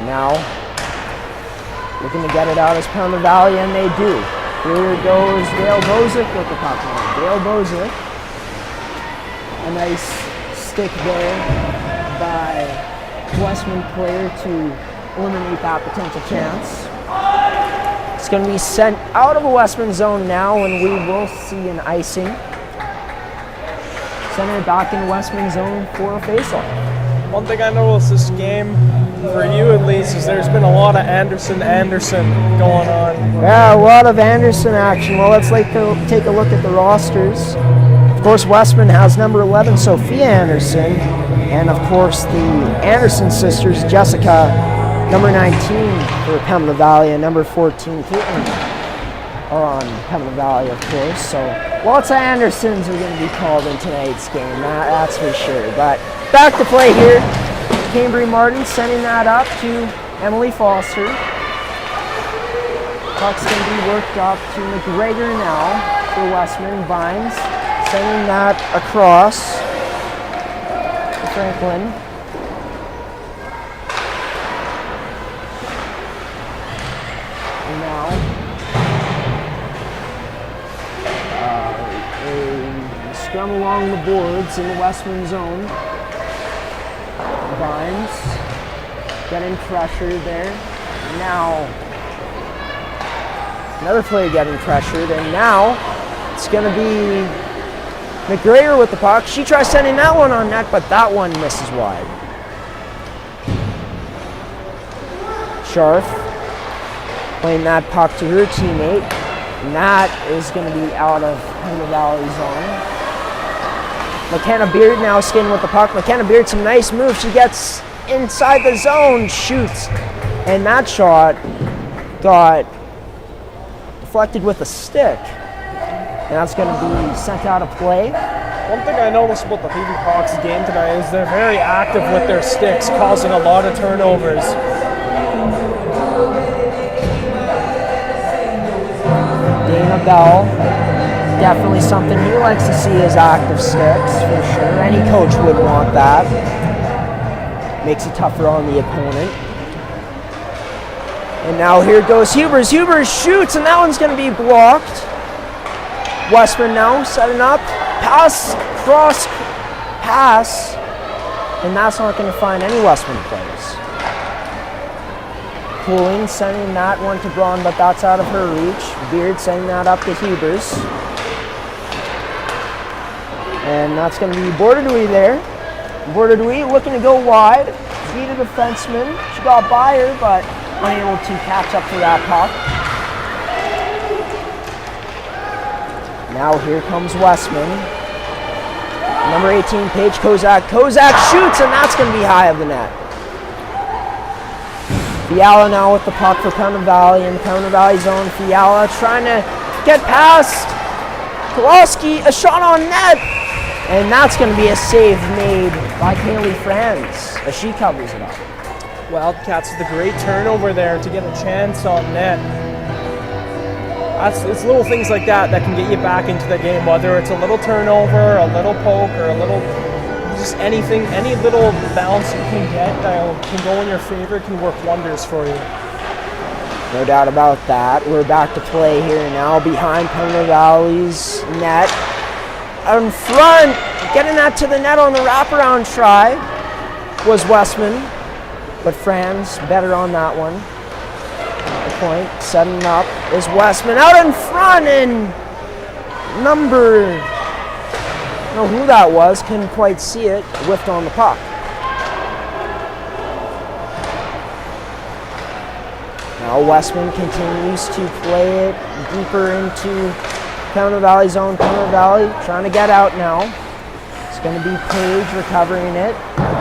Now looking to get it out as Pembina Valley, and they do. Here goes Dale Bozick with the puck line. Dale Bozick. A nice stick there by Westman player to eliminate that potential chance. It's going to be sent out of a Westman zone now, and we will see an icing. Send it back in Westman zone for a faceoff.
One thing I noticed this game, for you at least, is there's been a lot of Anderson going on.
Yeah, a lot of Anderson action. Well, let's take a look at the rosters. Of course, Westman has number 11, Sophia Anderson, and of course the Anderson sisters, Jessica, number 19 for Pembina Valley, and number 14, Caitlin, are on Pembina Valley, of course. So lots of Andersons are going to be called in tonight's game, that's for sure. But back to play here. Cambry Martin sending that up to Emily Foster. Puck's going to be worked up to McGregor now for Westman. Vines sending that across to Franklin. And now a scrum along the boards in the Westman zone. Vines getting pressured there. Now another player getting pressured, and now it's going to be McGregor with the puck. She tries sending that one on net, but that one misses wide. Scharf playing that puck to her teammate, and that is going to be out of Pembina Valley zone. McKenna Beard now skating with the puck. McKenna Beard, some nice moves. She gets inside the zone, shoots, and that shot got deflected with a stick. And that's going to be sent out of play.
One thing I noticed about the Phoebe Hawks game tonight is they're very active with their sticks, causing a lot of turnovers.
Dana Bell. Definitely something he likes to see is active sticks, for sure. Any coach would want that. Makes it tougher on the opponent. And now here goes Hubers. Hubers shoots, and that one's going to be blocked. Westman now setting up. Pass, cross, pass. And that's not going to find any Westman players. Cooling sending that one to Braun, but that's out of her reach. Beard sending that up to Hubers. And that's going to be Borderdui there. Borderdui looking to go wide. Beat a defenseman. She got by her, but unable to catch up to that puck. Now here comes Westman. Number 18, Paige Kozak. Kozak shoots, and that's going to be high of the net. Fiala now with the puck for Pembina Valley in the Pembina Valley zone. Fiala trying to get past Kowalski. A shot on net. And that's going to be a save made by Kaylee Franz as she covers it up.
Wildcats with a great turnover there to get a chance on net. It's little things like that that can get you back into the game, whether it's a little turnover, a little poke, or a little, just anything, any little bounce you can get that can go in your favor can work wonders for you.
No doubt about that. We're back to play here now behind Pembina Valley's net. Out in front, getting that to the net on the wraparound try was Westman, but Franz better on that one. The point, setting up is Westman out in front, and I don't know who that was, couldn't quite see it, whiffed on the puck. Now Westman continues to play it deeper into Pembina Valley zone. Pembina Valley trying to get out now. It's going to be Paige recovering it.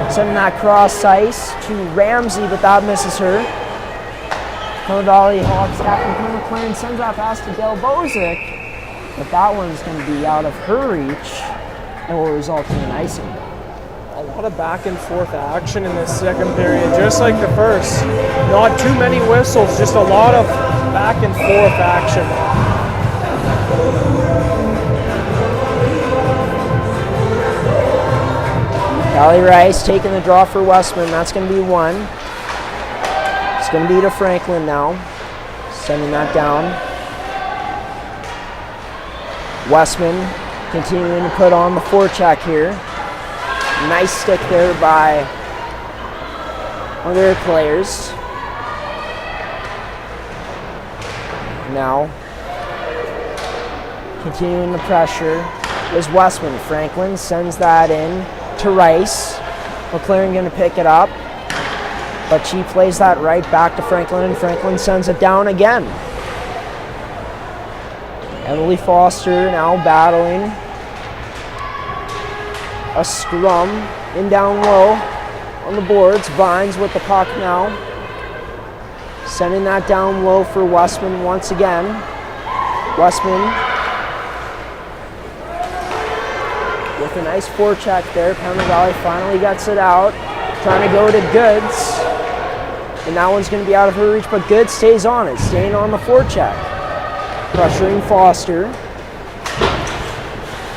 Sending that cross ice to Ramsey, but that misses her. Pembina Valley Hawks captain Tim McLaren sends that pass to Dale Bozic, but that one's going to be out of her reach and will result in an icing.
A lot of back and forth action in this second period, just like the first. Not too many whistles, just a lot of back and forth action.
Callie Rice taking the draw for Westman. That's going to be one. It's going to be to Franklin now. Sending that down. Westman continuing to put on the forecheck here. Nice stick there by one of their players. Now, continuing the pressure is Westman. Franklin sends that in to Rice. McLaren going to pick it up, but she plays that right back to Franklin, and Franklin sends it down again. Emily Foster now battling a scrum in down low on the boards. Vines with the puck now. Sending that down low for Westman once again. Westman with a nice forecheck there. Pembina Valley finally gets it out. Trying to go to Goods. And that one's going to be out of her reach, but Goods stays on it, staying on the forecheck. Pressuring Foster.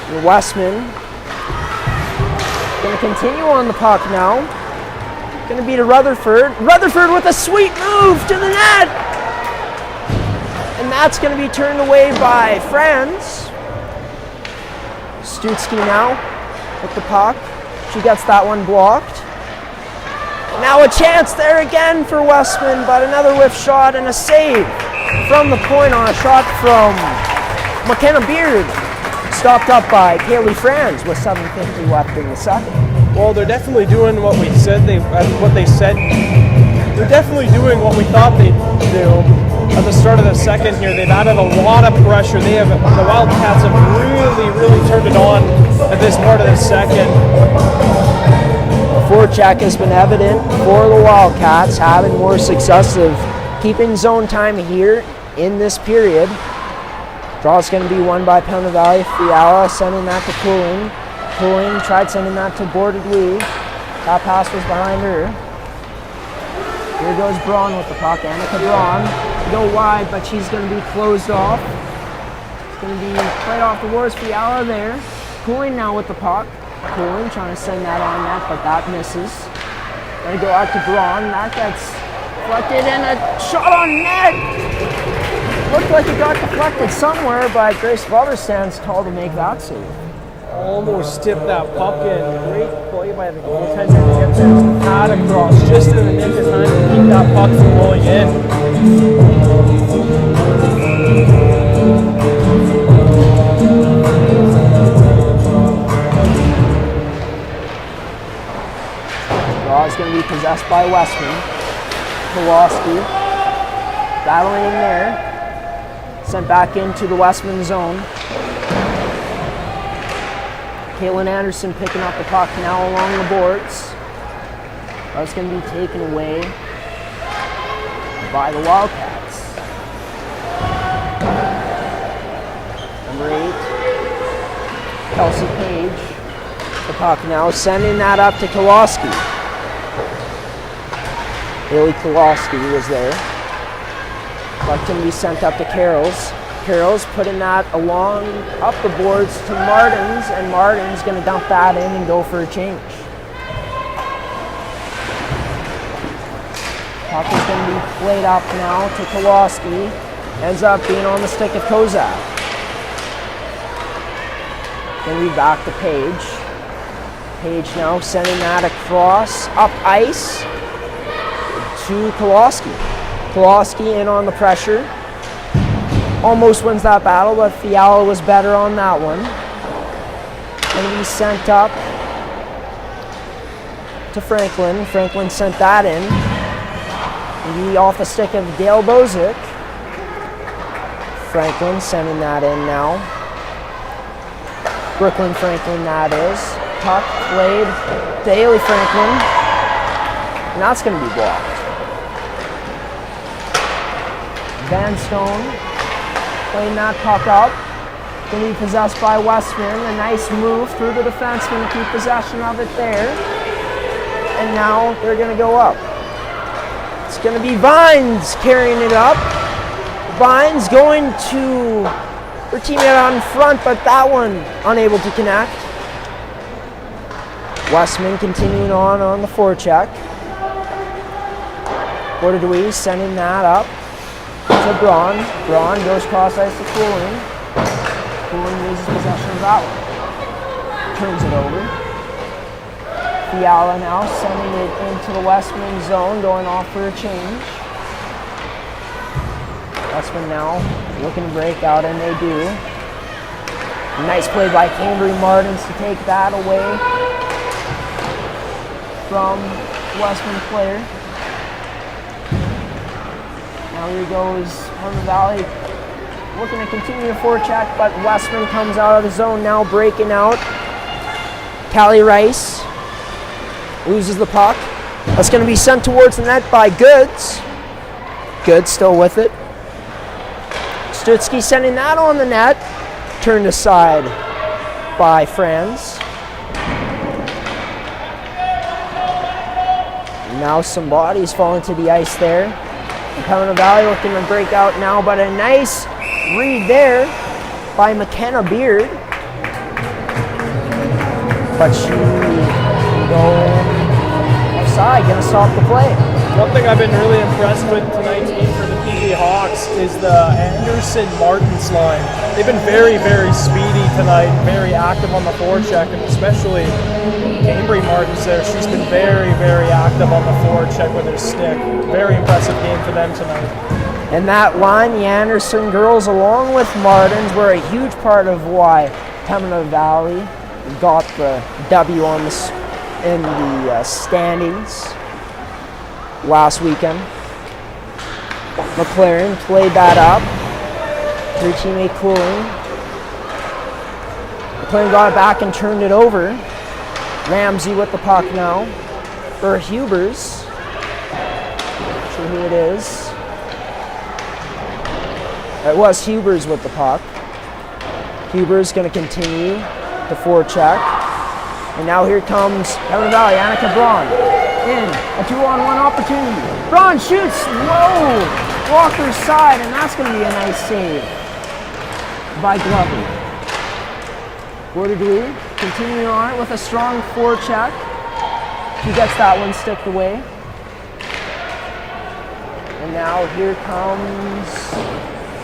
And Westman going to continue on the puck now. Going to be to Rutherford. Rutherford with a sweet move to the net. And that's going to be turned away by Franz. Stutzky now with the puck. She gets that one blocked. Now a chance there again for Westman, but another whiff shot and a save from the point on a shot from McKenna Beard. Stopped up by Kaylee Franz with 7:50 left in the second.
Well, they're definitely doing what we said they're definitely doing what we thought they'd do at the start of the second here. They've added a lot of pressure. The Wildcats have really turned it on at this part of the second.
The forecheck has been evident for the Wildcats, having more success of keeping zone time here in this period. Draw is going to be won by Pembina Valley. Fiala sending that to Cooling. Cooling tried sending that to Boarded Lee. That pass was behind her. Here goes Braun with the puck. Annika Braun to go wide, but she's going to be closed off. It's going to be played off the boards. Fiala there. Cooling now with the puck. Cooling trying to send that on net, but that misses. Going to go out to Braun. That gets deflected and a shot on net. Looked like it got deflected somewhere, but Grace Butler stands tall to make that save.
Almost tipped that puck in. Great play by the goaltender to get that pad across just in the nick of time to keep that puck from rolling in.
Draw is going to be possessed by Westman. Kowalski battling in there. Sent back into the Westman zone. Caitlin Anderson picking up the puck now along the boards. That's going to be taken away by the Wildcats. Number 8, Kelsey Page. The puck now sending that up to Kowalski. Haley Kowalski was there. Puck can be sent up to Carroll's. Carroll's putting that along up the boards to Martins, and Martins going to dump that in and go for a change. Puck is going to be played up now to Kowalski. Ends up being on the stick of Kozak. Going to be back to Page. Page now sending that across up ice to Kowalski. Kowalski in on the pressure. Almost wins that battle, but Fiala was better on that one. Going to be sent up to Franklin. Franklin sent that in. Maybe off the stick of Dale Bozic. Franklin sending that in now. Brooklyn Franklin that is. Puck played to Haley Franklin. And that's going to be blocked. Van Stone playing that puck up. Going to be possessed by Westman. A nice move through the defenseman to keep possession of it there. And now they're going to go up. It's going to be Vines carrying it up. Vines going to her teammate out in front, but that one unable to connect. Westman continuing on the forecheck. Bordeaux sending that up to Braun. Braun goes cross ice to Cooling. Cooling loses possession of that one. Turns it over. Fiala now sending it into the Westman zone, going off for a change. Westman now looking to break out, and they do. Nice play by Cambry Martins to take that away from Westman player. Now here goes Pembina Valley looking to continue the forecheck, but Westman comes out of the zone now, breaking out. Callie Rice loses the puck. That's going to be sent towards the net by Goods. Goods still with it. Stutzky sending that on the net. Turned aside by Franz. Now some bodies falling to the ice there. Pembina Valley looking to break out now, but a nice read there by McKenna Beard. But she will go offside, gonna stop the play.
One thing I've been really impressed with tonight's game for the PV Hawks is the Anderson-Martins line. They've been very, very speedy tonight, very active on the forecheck, and especially Cambry Martins there. She's been very, very active on the forecheck with her stick. Very impressive game for them tonight.
And that line, the Anderson girls, along with Martins, were a huge part of why Pembina Valley got the W on in the standings last weekend. McLaren played that up. Her teammate Cooling. McLaren got it back and turned it over. Ramsey with the puck now. For Hubers. Not sure who it is. It was Hubers with the puck. Hubers going to continue the forecheck. And now here comes Pembina Valley, Annika Braun. In a 2-on-1 opportunity. Braun shoots low. Walker's side, and that's going to be a nice save by Glover. Bordeaux continuing on with a strong forecheck. He gets that one sticked away. And now here comes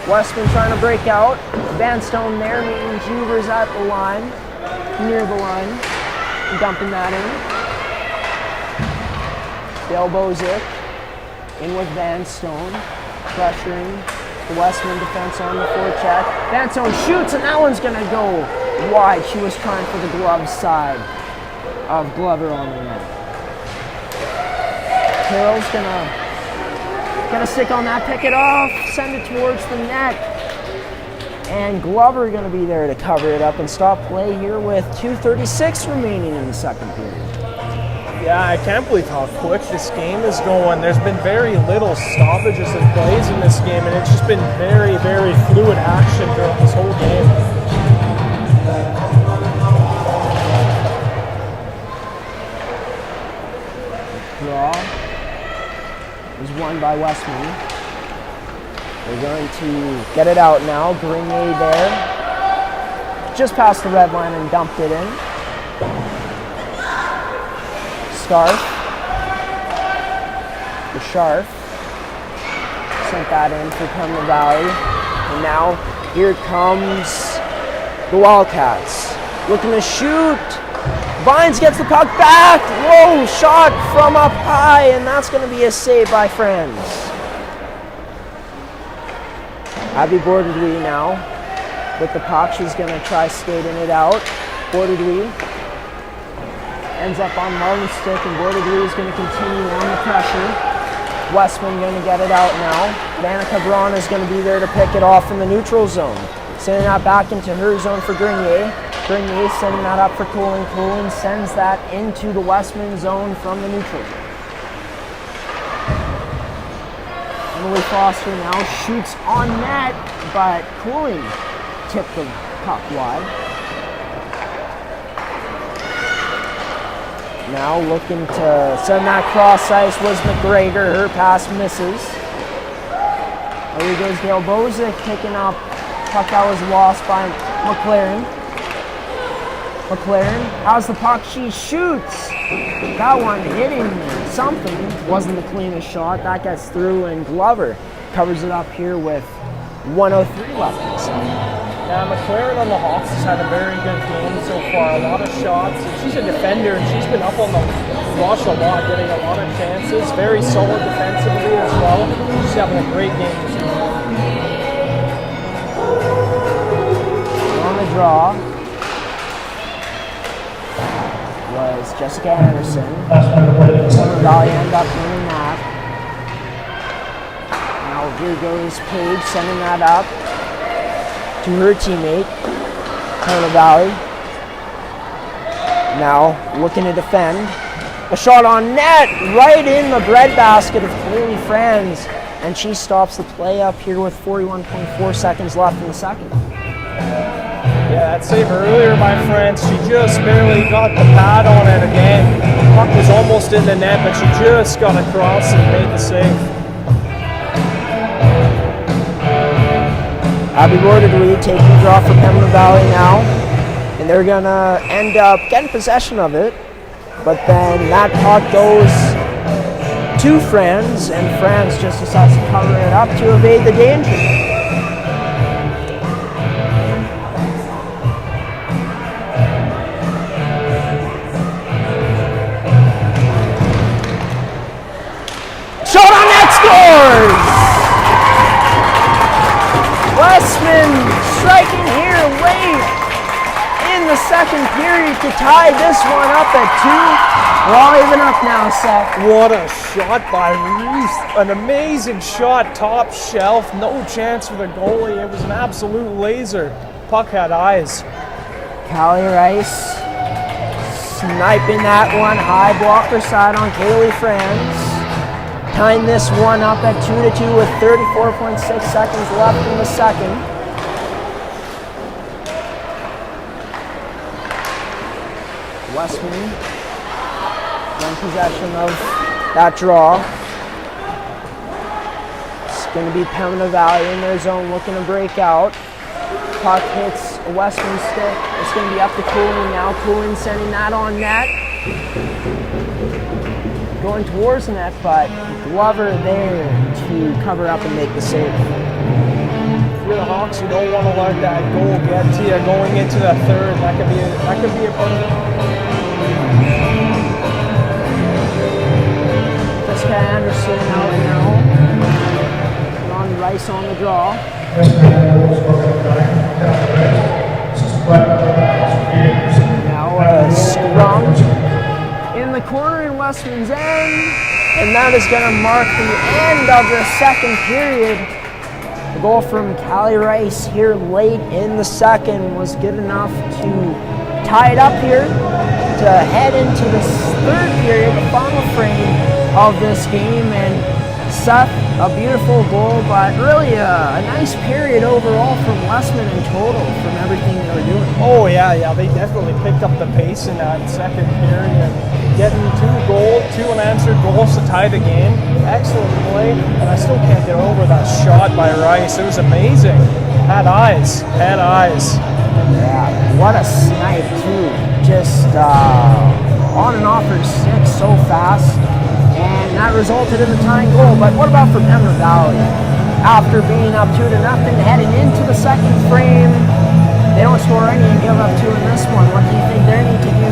Westman trying to break out. Van Stone there, meeting Hubers at the line, near the line, dumping that in. Dale Bozic in with Van Stone, pressuring the Westman defense on the forecheck. Van Stone shoots, and that one's going to go wide. She was trying for the glove side of Glover on the net. Carroll's gonna stick on that, pick it off, send it towards the net. And Glover gonna be there to cover it up and stop play here with 2:36 remaining in the second period.
Yeah, I can't believe how quick this game is going. There's been very little stoppages and plays in this game, and it's just been very, very fluid action throughout this whole game.
Draw is won by Westman. They're going to get it out now. Grenier there. Just past the red line and dumped it in. Scarf. The Sharp. Sent that in for Pembina Valley. And now here comes the Wildcats. Looking to shoot. Vines gets the puck back. Whoa, shot from up high, and that's going to be a save by Franz. Abby Bordeaux now with the puck. She's going to try skating it out. Bordeaux ends up on Martin's stick, and Bordeaux is going to continue on the pressure. Westman going to get it out now. Danica Braun is going to be there to pick it off in the neutral zone. Sending that back into her zone for Grenier. Grenier sending that up for Cooling. Cooling sends that into the Westman zone from the neutral zone. And Emily Foster now shoots on net, but Cooling tipped the puck wide. Now looking to send that cross ice was McGregor. Her pass misses. There goes Gail Bozic picking up puck that was lost by McLaren. McLaren has the puck. She shoots. That one hitting something. Wasn't the cleanest shot. That gets through, and Glover covers it up here with 1:03 left in the second.
Yeah, McLaren on the Hawks has had a very good game so far. A lot of shots. She's a defender, and she's been up on the rush a lot, getting a lot of chances. Very solid defensively as well. She's having a great game this morning.
On the draw was Jessica Anderson. Summer Valley end up winning that. Now here goes Paige sending that up to her teammate, Summer Valley. Now looking to defend. A shot on net, right in the breadbasket of Kaylee Franz, and she stops the play up here with 41.4 seconds left in the second.
Yeah, that save earlier by France, she just barely got the pad on it again. Puck was almost in the net, but she just got across and made the save.
Abby Bordegley taking the draw for Pembina Valley now, and they're gonna end up getting possession of it, but then that puck goes to France, and France just decides to cover it up to evade the danger. Shot on net, scores! Westman striking here late in the second period to tie this one up at 2. We're all even up now, Seth.
What a shot by Reese. An amazing shot, top shelf. No chance for the goalie. It was an absolute laser. Puck had eyes.
Callie Rice sniping that one high blocker side on Kaylee Franz. Tying this one up at 2-2 with 34.6 seconds left in the second. Westman in possession of that draw. It's going to be Pembina Valley in their zone looking to break out. Puck hits a Westman stick. It's going to be up to Cooling now. Cooling sending that on net. Going towards the net, but Glover there to cover up and make the save.
If you're the Hawks, you don't want to let that goal get to you going into the third. That could be a
Jessica Anderson out now. Ron Rice on the draw. Now a scrum in the corner in Westman's end, and that is going to mark the end of the second period. The goal from Callie Rice here late in the second was good enough to tie it up here to head into the third period, the final frame of this game. And Seth, a beautiful goal, but really a nice period overall from Westman in total from everything they were doing.
Oh yeah, they definitely picked up the pace in that second period. Getting 2 unanswered goals to tie the game. Excellent play, and I still can't get over that shot by Rice. It was amazing. Had eyes.
Yeah, what a snipe too. Just on and off her stick so fast, and that resulted in the tying goal. But what about for Pembina Valley? After being up 2-0, heading into the second frame, they don't score any and give up 2 in this one. What do you think they'll need to do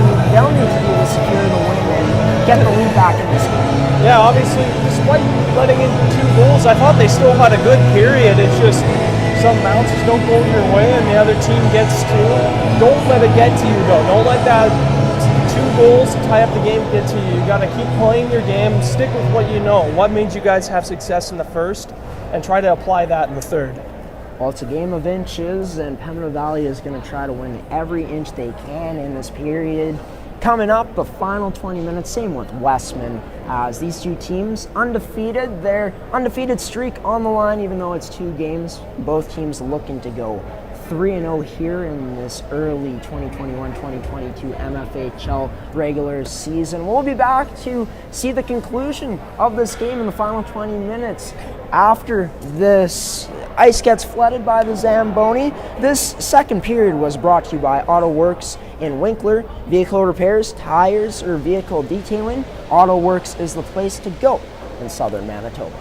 to secure the win and get the lead back in this game?
Yeah, obviously, despite letting in 2 goals, I thought they still had a good period. It's just some bounces don't go your way and the other team gets 2. Don't let it get to you, though. Don't let that 2 goals to tie up the game get to you. You got to keep playing your game, stick with what you know. What made you guys have success in the first, and try to apply that in the third.
Well, it's a game of inches, and Pembina Valley is going to try to win every inch they can in this period. Coming up, the final 20 minutes, same with Westman, as these two teams undefeated. Their undefeated streak on the line, even though it's 2 games. Both teams looking to go 3-0 here in this early 2021-2022 MFHL regular season. We'll be back to see the conclusion of this game in the final 20 minutes after this ice gets flooded by the Zamboni. This second period was brought to you by Auto Works in Winkler. Vehicle repairs, tires, or vehicle detailing, Auto Works is the place to go in southern Manitoba.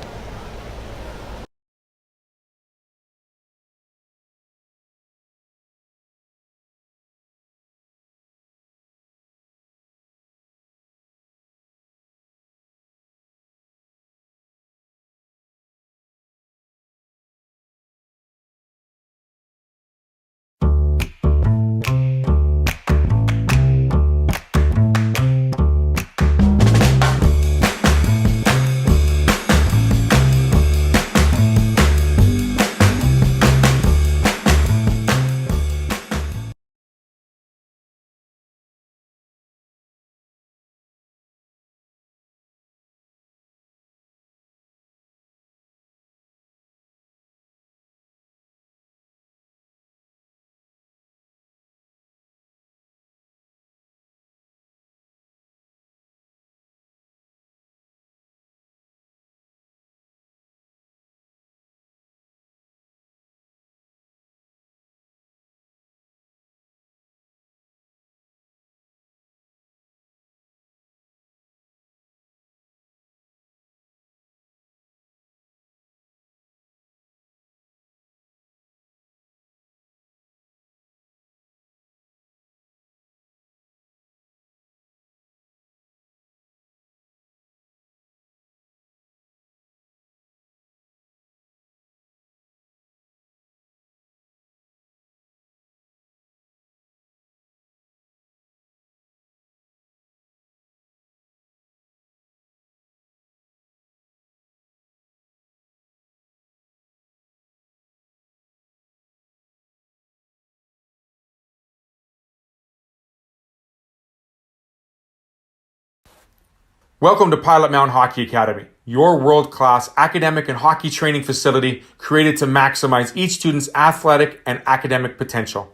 Welcome to Pilot Mountain Hockey Academy, your world-class academic and hockey training facility created to maximize each student's athletic and academic potential.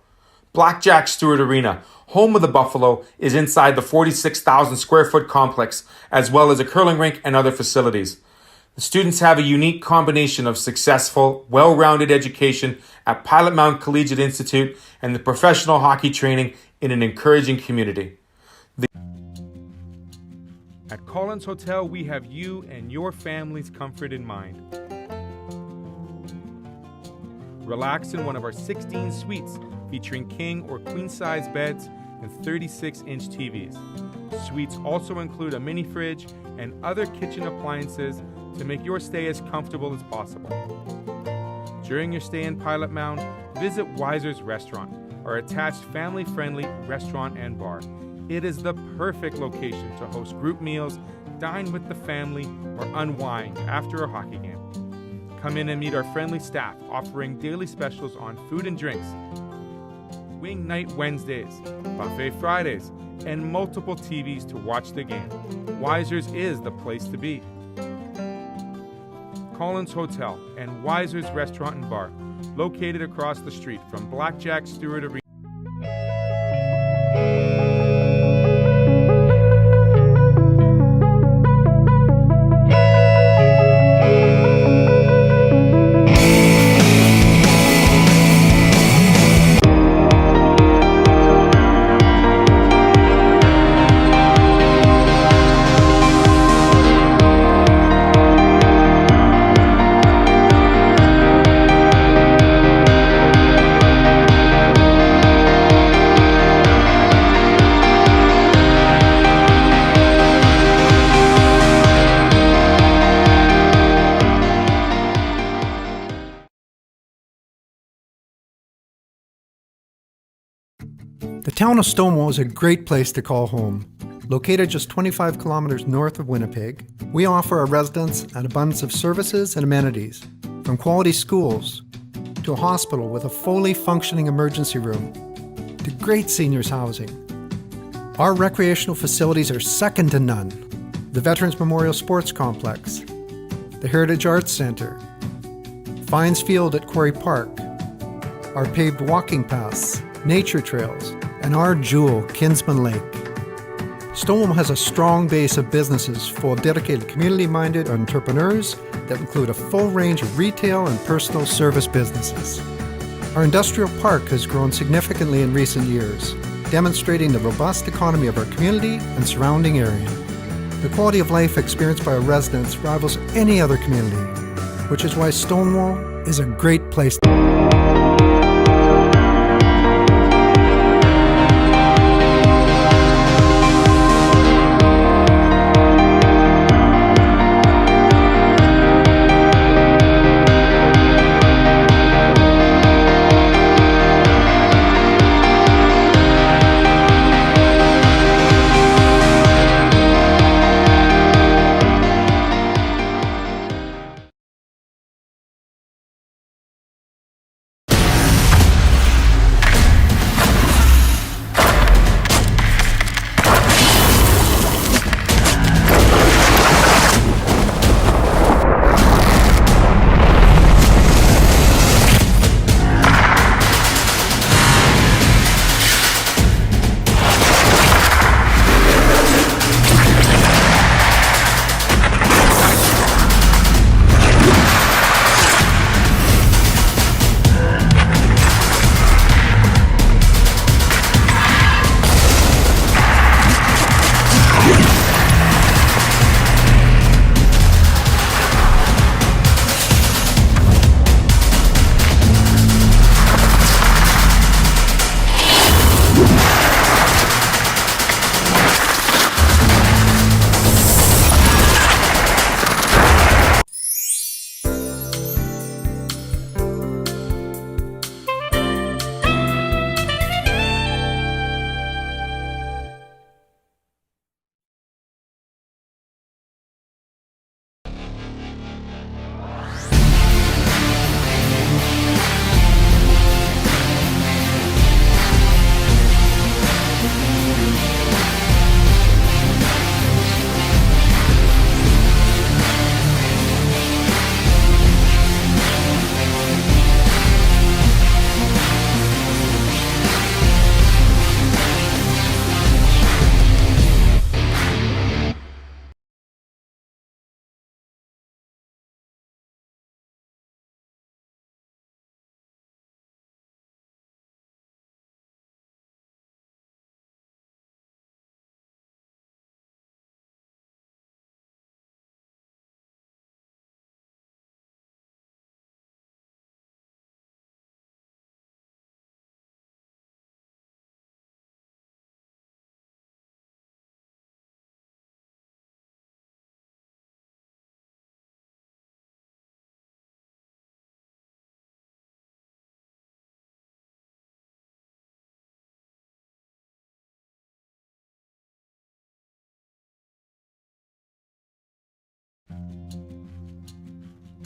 Blackjack Stewart Arena, home of the Buffalo, is inside the 46,000 square foot complex, as well as a curling rink and other facilities. The students have a unique combination of successful, well-rounded education at Pilot Mountain Collegiate Institute and the professional hockey training in an encouraging community. At Collins Hotel, we have you and your family's comfort in mind. Relax in one of our 16 suites featuring king or queen size beds and 36-inch TVs. Suites also include a mini fridge and other kitchen appliances to make your stay as comfortable as possible. During your stay in Pilot Mound, visit Weiser's Restaurant, our attached family-friendly restaurant and bar. It is the perfect location to host group meals, dine with the family, or unwind after a hockey game. Come in and meet our friendly staff offering daily specials on food and drinks, Wing Night Wednesdays, Buffet Fridays, and multiple TVs to watch the game. Weiser's is the place to be. Collins Hotel and Weiser's Restaurant and Bar, located across the street from Blackjack Stewart Arena.
The town of Stonewall is a great place to call home. Located just 25 kilometers north of Winnipeg, we offer our residents an abundance of services and amenities, from quality schools to a hospital with a fully functioning emergency room to great seniors housing. Our recreational facilities are second to none. the Veterans Memorial Sports Complex, the Heritage Arts Centre, Fines Field at Quarry Park, our paved walking paths, nature trails, and our jewel, Kinsman Lake. Stonewall has a strong base of businesses full of dedicated community-minded entrepreneurs that include a full range of retail and personal service businesses. Our industrial park has grown significantly in recent years, demonstrating the robust economy of our community and surrounding area. The quality of life experienced by our residents rivals any other community, which is why Stonewall is a great place.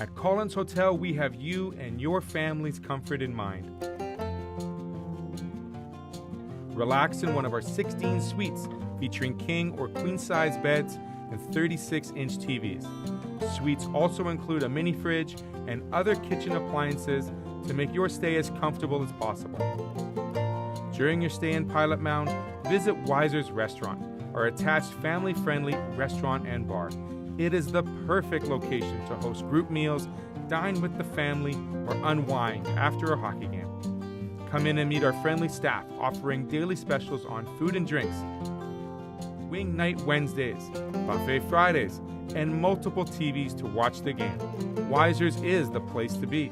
At Collins Hotel, we have you and your family's comfort in mind. Relax in one of our 16 suites featuring king or queen-size beds and 36-inch TVs. Suites also include a mini fridge and other kitchen appliances to make your stay as comfortable as possible. During your stay in Pilot Mound, visit Weiser's Restaurant, our attached family-friendly restaurant and bar. It is the perfect location to host group meals, dine with the family, or unwind after a hockey game. Come in and meet our friendly staff offering daily specials on food and drinks, Wing Night Wednesdays, Buffet Fridays, and multiple TVs to watch the game. Weiser's is the place to be.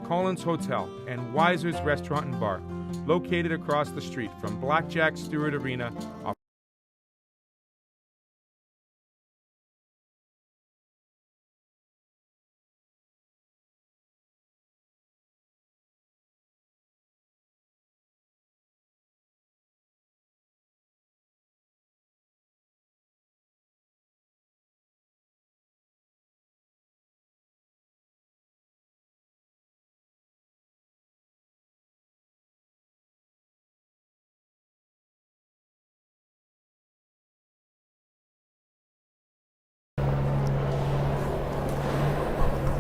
Collins Hotel and Weiser's Restaurant and Bar, located across the street from Blackjack Stewart Arena,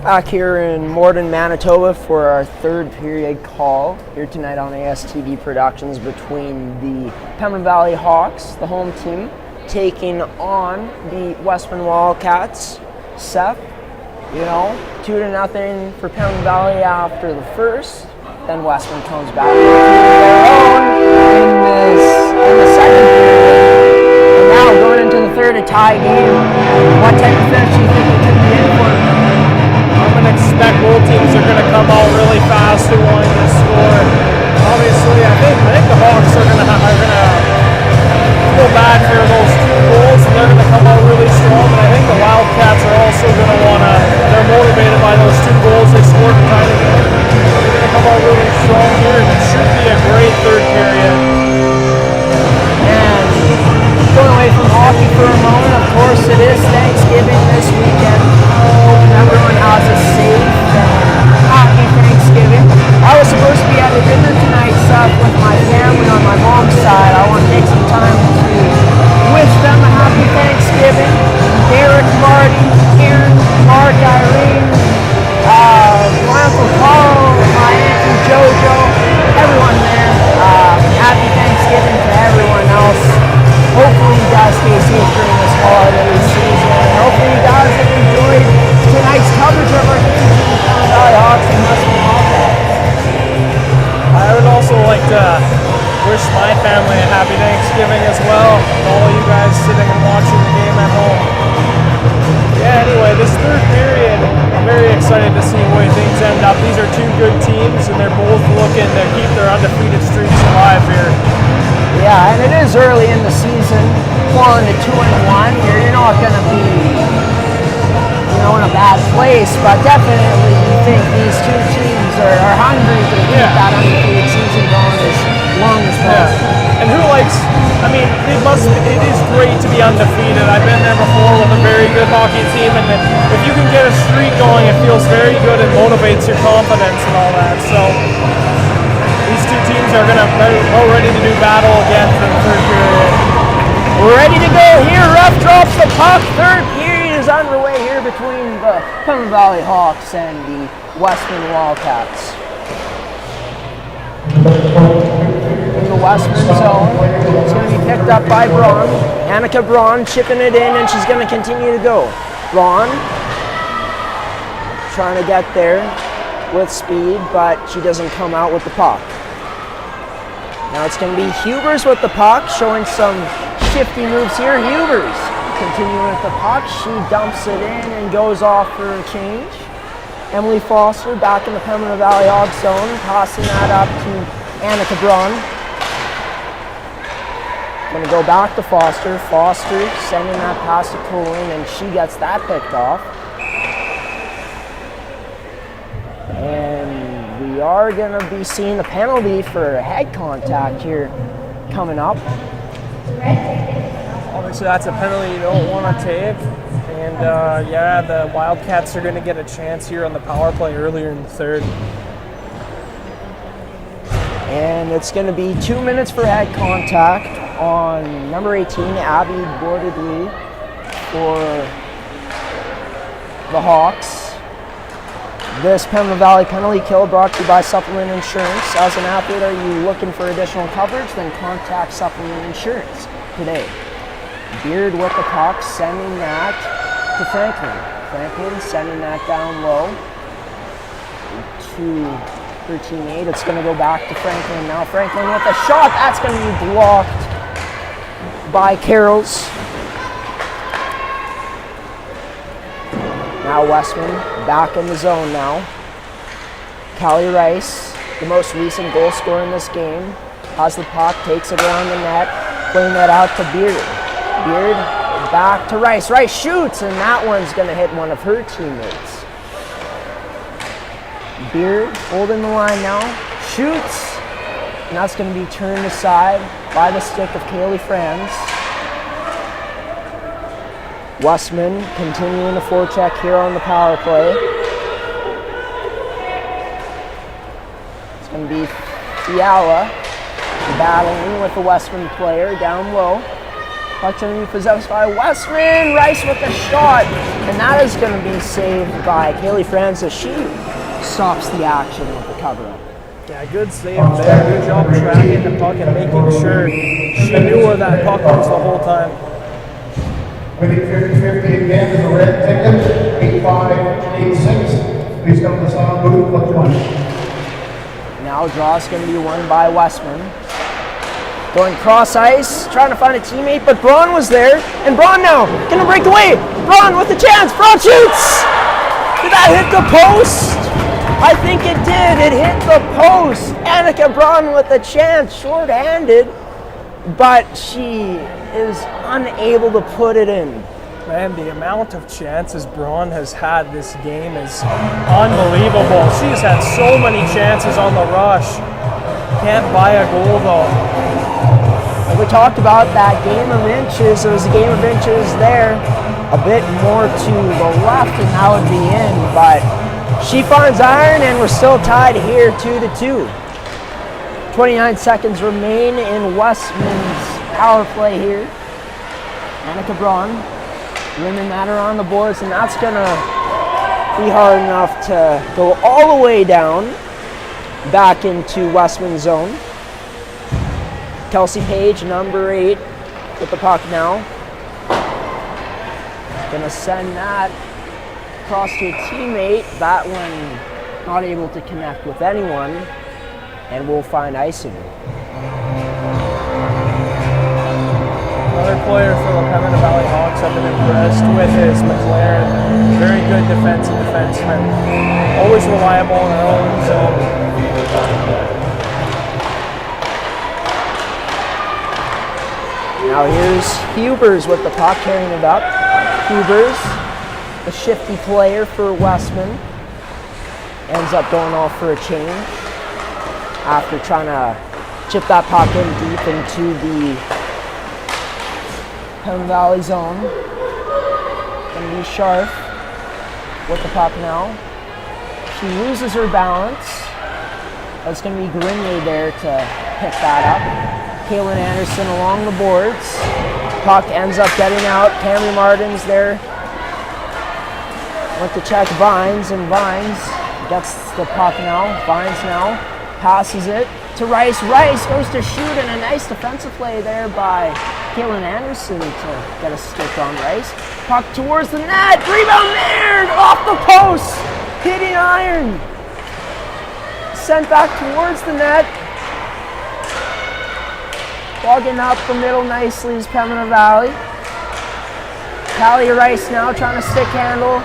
Back here in Morden, Manitoba for our third period call here tonight on ASTV Productions between the Pembina Valley Hawks, the home team, taking on the Westman Wildcats. Seth, 2-0 for Pembina Valley after the first. Then Westman comes back with their own in the second period. And now going into the third, a tie game. What type of finish do you think we could be in for?
I'm going to expect both teams are going to come out really fast and wanting to score. Obviously, I think the Hawks are going to feel bad for those 2 goals, and they're going to come out really strong. And I think the Wildcats are also going to they're motivated by those 2 goals they scored to tie the game. They're going to come out really strong here, and it should be a great third period.
And going away from hockey for a moment, of course, it is Thanksgiving this weekend. Hope everyone has a safe and happy Thanksgiving. I was supposed to be at a dinner tonight, Seth, with my family on my mom's side. I want to take some time to wish them a happy Thanksgiving. Derek, Marty, Karen, Mark, Irene, my Uncle Carl, my Auntie Jojo, everyone there. Happy Thanksgiving to everyone else. Hopefully you guys stay safe during this holiday season. Hopefully you guys have enjoyed tonight's coverage of our games in the Pembina Valley Hawks and Westman Wildcats.
I would also like to wish my family a happy Thanksgiving as well, and all of you guys sitting and watching the game at home. Yeah, anyway, this third period, I'm very excited to see the way things end up. These are 2 good teams, and they're both looking to keep their undefeated streaks alive here.
Yeah, and it is early in the season, falling to 2-1. You're not going to be, in a bad place, but definitely you think these 2 teams are hungry to keep that undefeated season going as long as possible.
And it is great to be undefeated. I've been there before with a very good hockey team, and if you can get a streak going, it feels very good and motivates your confidence and all that. So these 2 teams are ready to do battle again for the third period.
We're ready to go here. Ref drops the puck. Third period is underway here between the Pembina Valley Hawks and the Westman Wildcats. In the Westman zone, it's going to be picked up by Braun. Annika Braun chipping it in, and she's going to continue to go. Braun trying to get there with speed, but she doesn't come out with the puck. Now it's going to be Hubers with the puck, showing some shifty moves here. Hubers continuing with the puck. She dumps it in and goes off for a change. Emily Foster back in the Pembina Valley Hawks zone, passing that up to Annika Braun. Going to go back to Foster. Foster sending that pass to Colin, and she gets that picked off. And we are going to be seeing a penalty for head contact here coming up.
Obviously, that's a penalty you don't want to take. And the Wildcats are going to get a chance here on the power play earlier in the third.
And it's going to be 2 minutes for head contact on number 18, Abby Bourdouille, for the Hawks. This Pembina Valley penalty kill brought to you by Supplement Insurance. As an athlete, are you looking for additional coverage? Then contact Supplement Insurance today. Beard with the puck, sending that to Franklin. Franklin sending that down low to her teammate. It's going to go back to Franklin now. Franklin with a shot. That's going to be blocked by Carroll's. Now Westman back in the zone now. Callie Rice, the most recent goal scorer in this game, has the puck, takes it around the net, playing that out to Beard. Beard back to Rice. Rice shoots, and that one's going to hit one of her teammates. Beard holding the line now, shoots, and that's going to be turned aside by the stick of Kaylee Franz. Westman continuing the forecheck here on the power play. It's going to be Fiala battling with the Westman player down low. Puck's going to be possessed by Westman. Rice with a shot. And that is going to be saved by Kaylee Francis. She stops the action with the cover-up.
Yeah, good save there. Good job tracking the puck and making sure she knew where that puck was the whole time.
Winning 50-50 again is a red ticket, 8586. Please come to the sound booth, put one.
Now draw is going to be won by Westman. Going cross ice, trying to find a teammate, but Braun was there. And Braun now going to break away. Braun with the chance. Braun shoots! Did that hit the post? I think it did. It hit the post. Annika Braun with the chance, short-handed, but she is unable to put it in.
Man, the amount of chances Braun has had this game is unbelievable. She's had so many chances on the rush. Can't buy a goal though.
Like we talked about that game of inches, there was a game of inches there, a bit more to the left and that would be in, but she finds iron and we're still tied here 2-2. 29 seconds remain in Westman's power play here. Annika Braun winning that around the boards, and that's gonna be hard enough to go all the way down back into Westman's zone. Kelsey Page, number 8, with the puck now. Gonna send that across to a teammate. That one not able to connect with anyone, and we'll find icing.
Another player for the Pembina Valley Hawks I've been impressed with is McLaren. Very good defenseman. Always reliable in their own zone.
Now here's Hubers with the puck, carrying it up. Hubers, the shifty player for Westman, ends up going off for a change after trying to chip that puck in deep into the Pembina Valley zone. Gonna be Sharp with the puck now. She loses her balance. That's gonna be Grenier there to pick that up. Kaylin Anderson along the boards. Puck ends up getting out. Camry Martin's there with the check Vines, and Vines gets the puck now. Vines now passes it to Rice. Rice goes to shoot, and a nice defensive play there by Kaylin Anderson to get a stick on Rice. Puck towards the net. Rebound there! Off the post! Hitting iron. Sent back towards the net. Logging up the middle nicely is Pembina Valley. Callie Rice now trying to stick handle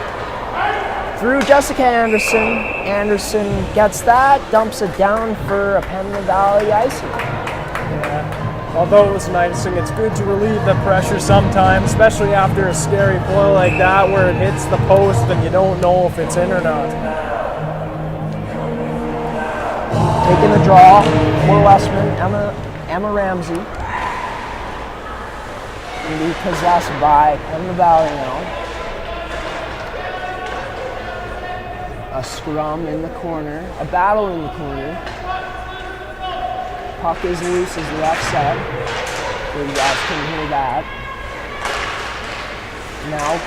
through Jessica Anderson. Anderson gets that, dumps it down for a Pembina Valley icing.
Yeah. Although it was icing, it's good to relieve the pressure sometimes, especially after a scary play like that where it hits the post and you don't know if it's in or not.
Taking the draw for Westman, Emma Ramsey. Going to be possessed by Pembina Valley now. A scrum in the corner, a battle in the corner. Puck is loose as the left side. So you guys can hear that. Now,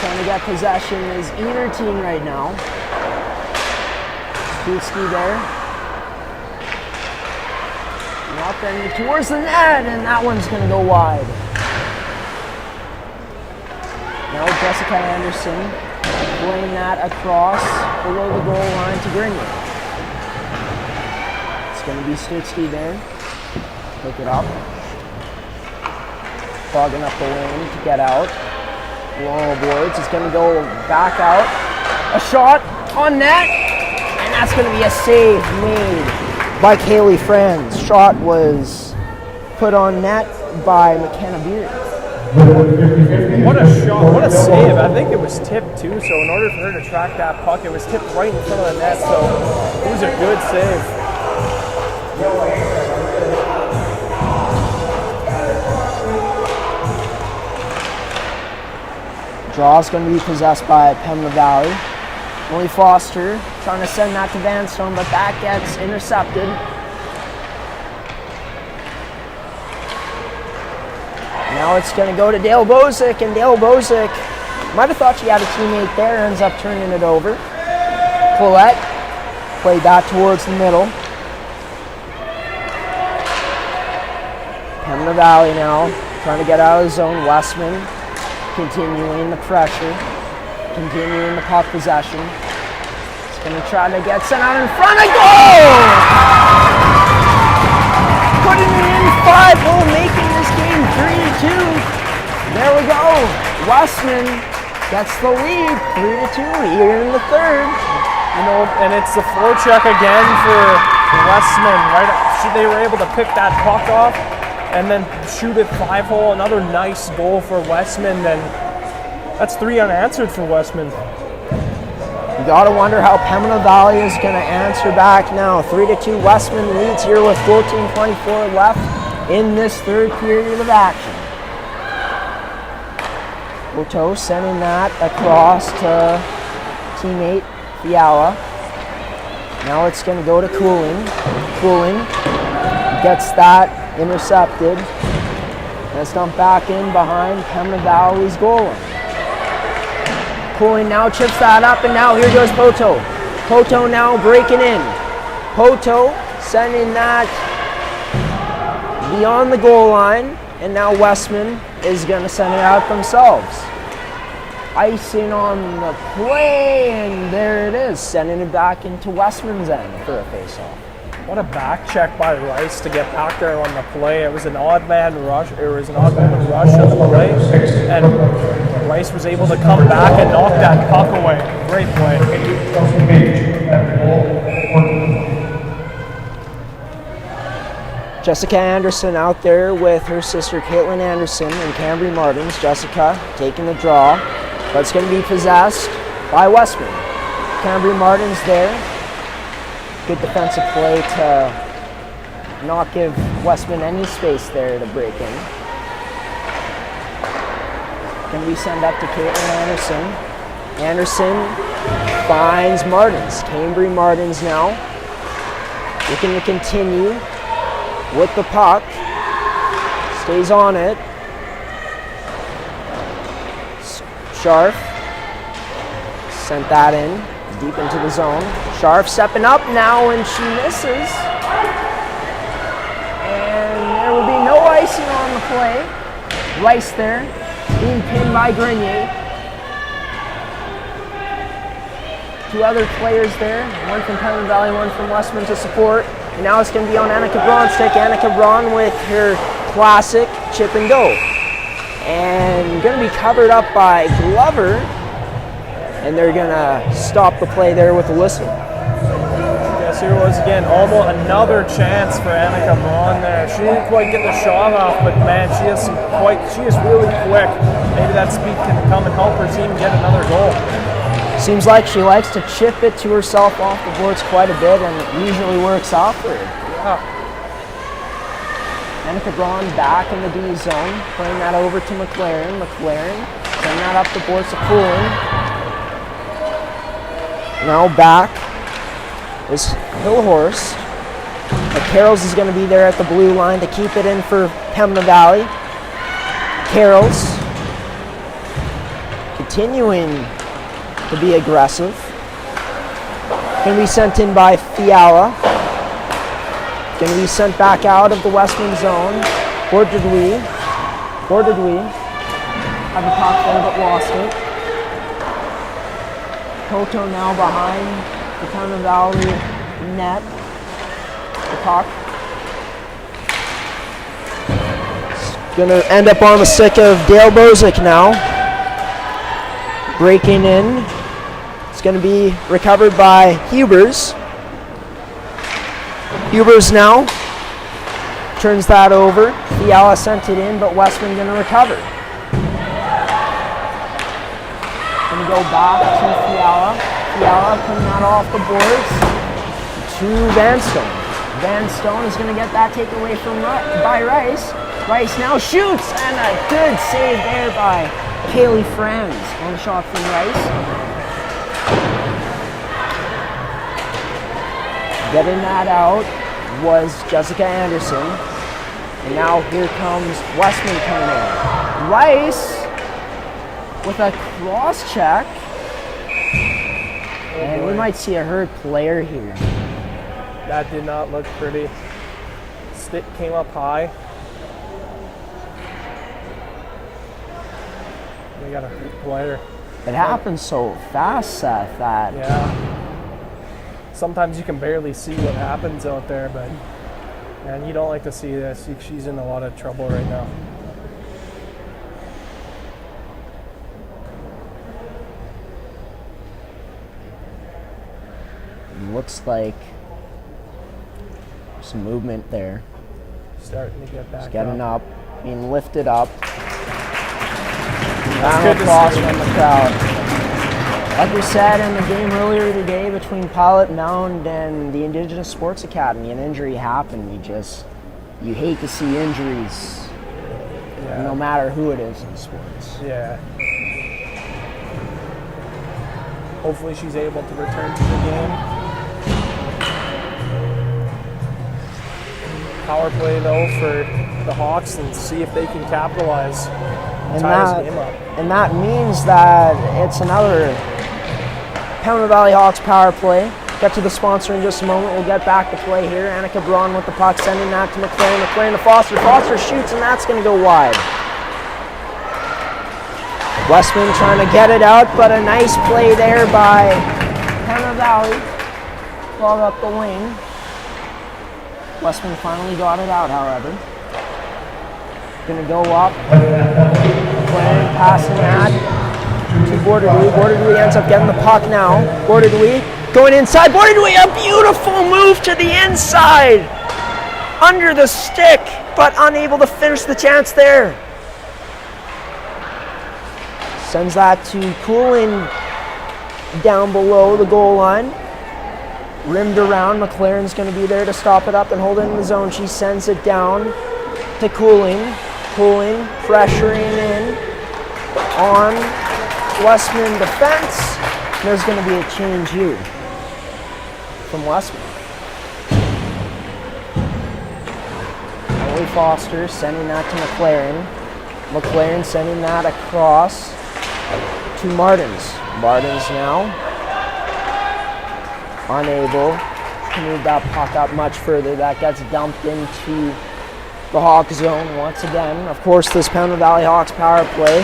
trying to get possession is either team right now. Stutzky there. Nothing towards the net, and that one's going to go wide. Now Jessica Anderson playing that across below the goal line to Grenier. It's going to be Stutzky there. Pick it up. Fogging up the lane to get out. Long boards. It's going to go back out. A shot on net. And that's going to be a save made by Kaylee Franz. Shot was put on net by McKenna Beard.
What a shot, what a save. I think it was tipped too, so in order for her to track that puck, it was tipped right in front of the net, so it was a good save.
Draw's going to be possessed by Pembina Valley. Molly Foster trying to send that to Vanstone, but that gets intercepted. Now it's going to go to Dale Bozick, and Dale Bozick might have thought she had a teammate there, ends up turning it over. Paulette played that towards the middle. Pembina Valley now trying to get out of the zone. Westman continuing the pressure, continuing the puck possession. It's going to try to get sent out in front of goal! Putting it in 5-hole, making this game 3-2. There we go. Westman gets the lead, 3-2 here in the third.
You know, and it's the forecheck again for Westman. Right, they were able to pick that puck off and then shoot it 5-hole. Another nice goal for Westman. And that's 3 unanswered for Westman.
You gotta wonder how Pembina Valley is gonna answer back now. 3-2, Westman leads here with 14:24 left in this third period of action. Oto sending that across to teammate Fiala. Now it's going to go to Cooling. Cooling gets that intercepted. And it's dumped back in behind Pembina Valley's goal line. Cooling now chips that up, and now here goes Poto. Poto now breaking in. Poto sending that beyond the goal line, and now Westman is going to send it out themselves. Icing on the play, and there it is, sending it back into Westman's end for a face-off.
What a back check by Rice to get back there on the play. It was an odd man rush, on the play, and Rice was able to come back and knock that puck away. Great play.
Jessica Anderson out there with her sister Caitlin Anderson and Cambry Martins. Jessica taking the draw, but it's going to be possessed by Westman. Cambry Martins there. Good defensive play to not give Westman any space there to break in. Can we send up to Caitlin Anderson? Anderson finds Martins. Cambry Martins now looking to continue with the puck. Stays on it. Scharf sent that in deep into the zone. Scharf stepping up now, and she misses. And there will be no icing on the play. Rice there, being pinned by Grenier. 2 other players there, one from Pembina Valley, one from Westman to support. And now it's going to be on Annika Braun's stick. Annika Braun with her classic chip and go. And going to be covered up by Glover. And they're going to stop the play there with a whistle.
Yes, here was again almost another chance for Annika Braun there. She didn't quite get the shot off, but man, she is really quick. Maybe that speed can come and help her team get another goal.
Seems like she likes to chip it to herself off the boards quite a bit, and it usually works out for her.
Yeah.
Annika Braun back in the D zone, playing that over to McLaren. McLaren sending that up the boards to Cooling. Now back is Hillhorst. But Carroll's is going to be there at the blue line to keep it in for Pembina Valley. Carroll's continuing to be aggressive. Going to be sent in by Fiala. Going to be sent back out of the Westman zone. Or did we? Have the puck there but lost it. Poto now behind the Pembina Valley net. The puck. It's going to end up on the stick of Dale Bozick now. Breaking in. It's going to be recovered by Hubers. Hubers now turns that over. Fiala sent it in, but Westman going to recover. Going to go back to Fiala. Fiala putting that off the boards to Van Stone. Van Stone is going to get that taken away by Rice. Rice now shoots, and a good save there by Kaylee Franz on the shot from Rice. Getting that out was Jessica Anderson. And now here comes Westman coming in. Rice with a cross check. And we might see a hurt player here.
That did not look pretty. Stick came up high. We got a hurt player.
It happens so fast, Seth, that
Yeah. Sometimes you can barely see what happens out there, but man, you don't like to see this. She's in a lot of trouble right now.
looks like some movement there.
Starting to get back
It's getting
up.
being lifted up.
That's
Round
good
of
to
applause
see.
from the crowd. Like we said in the game earlier today between Pilot Mound and the Indigenous Sports Academy, an injury happened. You hate to see injuries,
Yeah.
no matter who it is in sports.
Yeah. Hopefully she's able to return to the game. Power play though for the Hawks and see if they can capitalize.
And
Tie this game up.
that means that it's another Pembina Valley Hawks power play. Get to the sponsor in just a moment. We'll get back to play here. Annika Braun with the puck, sending that to McLaren. McLaren to Foster. Foster shoots, and that's going to go wide. Westman trying to get it out, but a nice play there by Pembina Valley. Ball up the wing. Westman finally got it out, however. Going to go up. McLaren passing that to Bordeaux. Bordeaux ends up getting the puck now. Bordeaux going inside. Bordeaux, a beautiful move to the inside. Under the stick, but unable to finish the chance there. Sends that to Cooling down below the goal line. Rimmed around. McLaren's going to be there to stop it up and hold it in the zone. She sends it down to Cooling. Cooling pressuring in on Westman defense. There's going to be a change here from Westman. Ollie Foster sending that to McLaren. McLaren sending that across to Martins. Martins now unable to move that puck up much further. That gets dumped into the Hawk zone once again. Of course, this Pembina Valley Hawks power play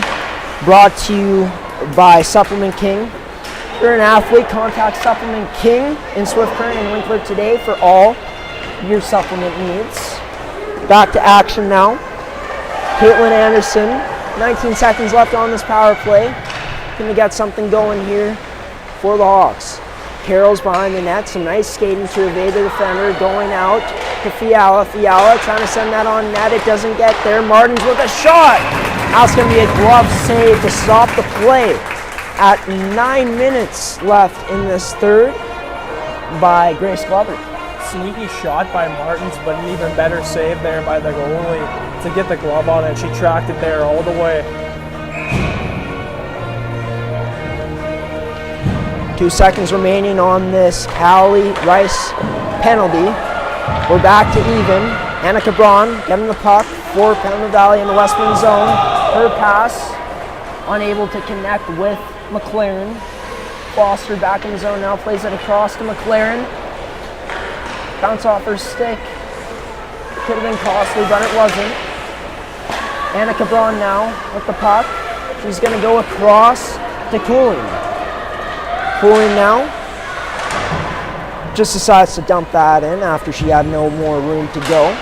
brought to you by Supplement King. If you're an athlete, contact Supplement King in Swift Current and Winkler today for all your supplement needs. Back to action now. Caitlin Anderson, 19 seconds left on this power play. Gonna get something going here for the Hawks. Carroll's behind the net, some nice skating to evade the defender, going out to Fiala. Fiala trying to send that on net, it doesn't get there. Martins with a shot. That's going to be a glove save to stop the play at 9 minutes left in this third by Grace Glover.
Sneaky shot by Martins, but an even better save there by the goalie to get the glove on it. She tracked it there all the way.
2 seconds remaining on this Hallie Rice penalty. We're back to even. Annika Braun getting the puck for Pembina Valley in the Westman zone. Her pass unable to connect with McLaren. Foster back in the zone now, plays it across to McLaren. Bounce off her stick. Could have been costly, but it wasn't. Annika Braun now with the puck. She's going to go across to Cooling. Cooling now just decides to dump that in after she had no more room to go.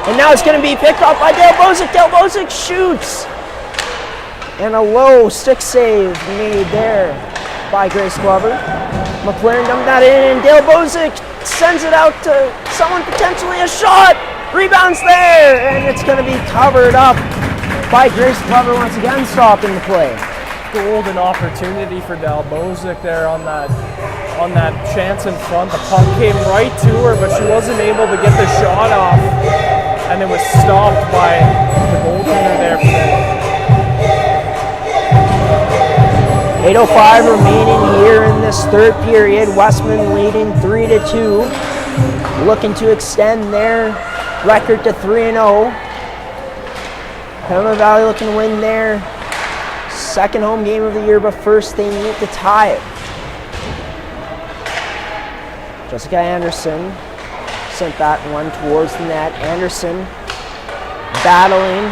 And now it's going to be picked up by Dale Bozic. Dale Bozic shoots. And a low stick save made there by Grace Glover. McLaren dumped that in, and Dale Bozic sends it out to someone, potentially a shot. Rebounds there, and it's going to be covered up by Grace Glover once again, stopping the play.
Golden opportunity for Dale Bozic there on that chance in front. The puck came right to her, but she wasn't able to get the shot off, and it was stopped by the goaltender there.
8:05 remaining here in this third period. Westman leading 3-2. looking to extend their record to 3-0. Pembina Valley looking to win their second home game of the year, but first they need to tie it. Jessica Anderson sent that one towards the net. Anderson battling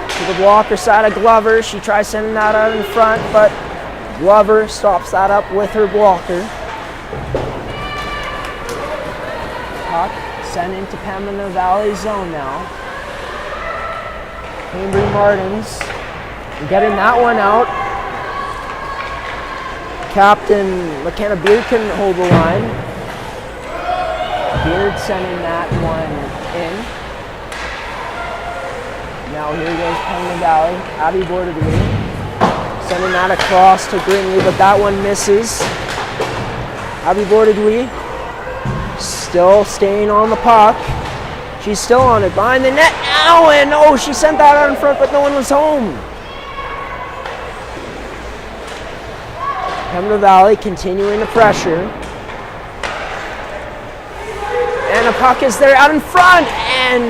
to the blocker side of Glover. She tries sending that out in front, but Glover stops that up with her blocker. Puck sent into Pembina Valley zone now. Cambry Martins getting that one out. Captain McKenna Beard couldn't hold the line. Beard sending that one in. Now here goes Pembina Valley. Abby Bordegley sending that across to Grinley, but that one misses. Abby Bordegley still staying on the puck. She's still on it behind the net now, and oh, she sent that out in front, but no one was home. Pembina Valley continuing to pressure. And the puck is there out in front, and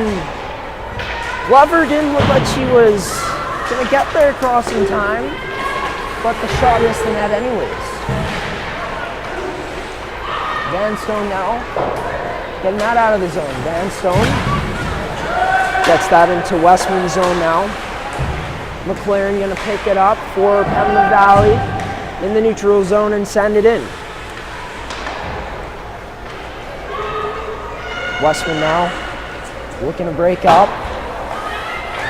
Glover didn't look like she was going to get there crossing time, but the shot missed the net anyways. Van Stone now, getting that out of the zone. Van Stone gets that into Westman zone now. McLaren going to pick it up for Pembina Valley in the neutral zone and send it in. Westman now looking to break up.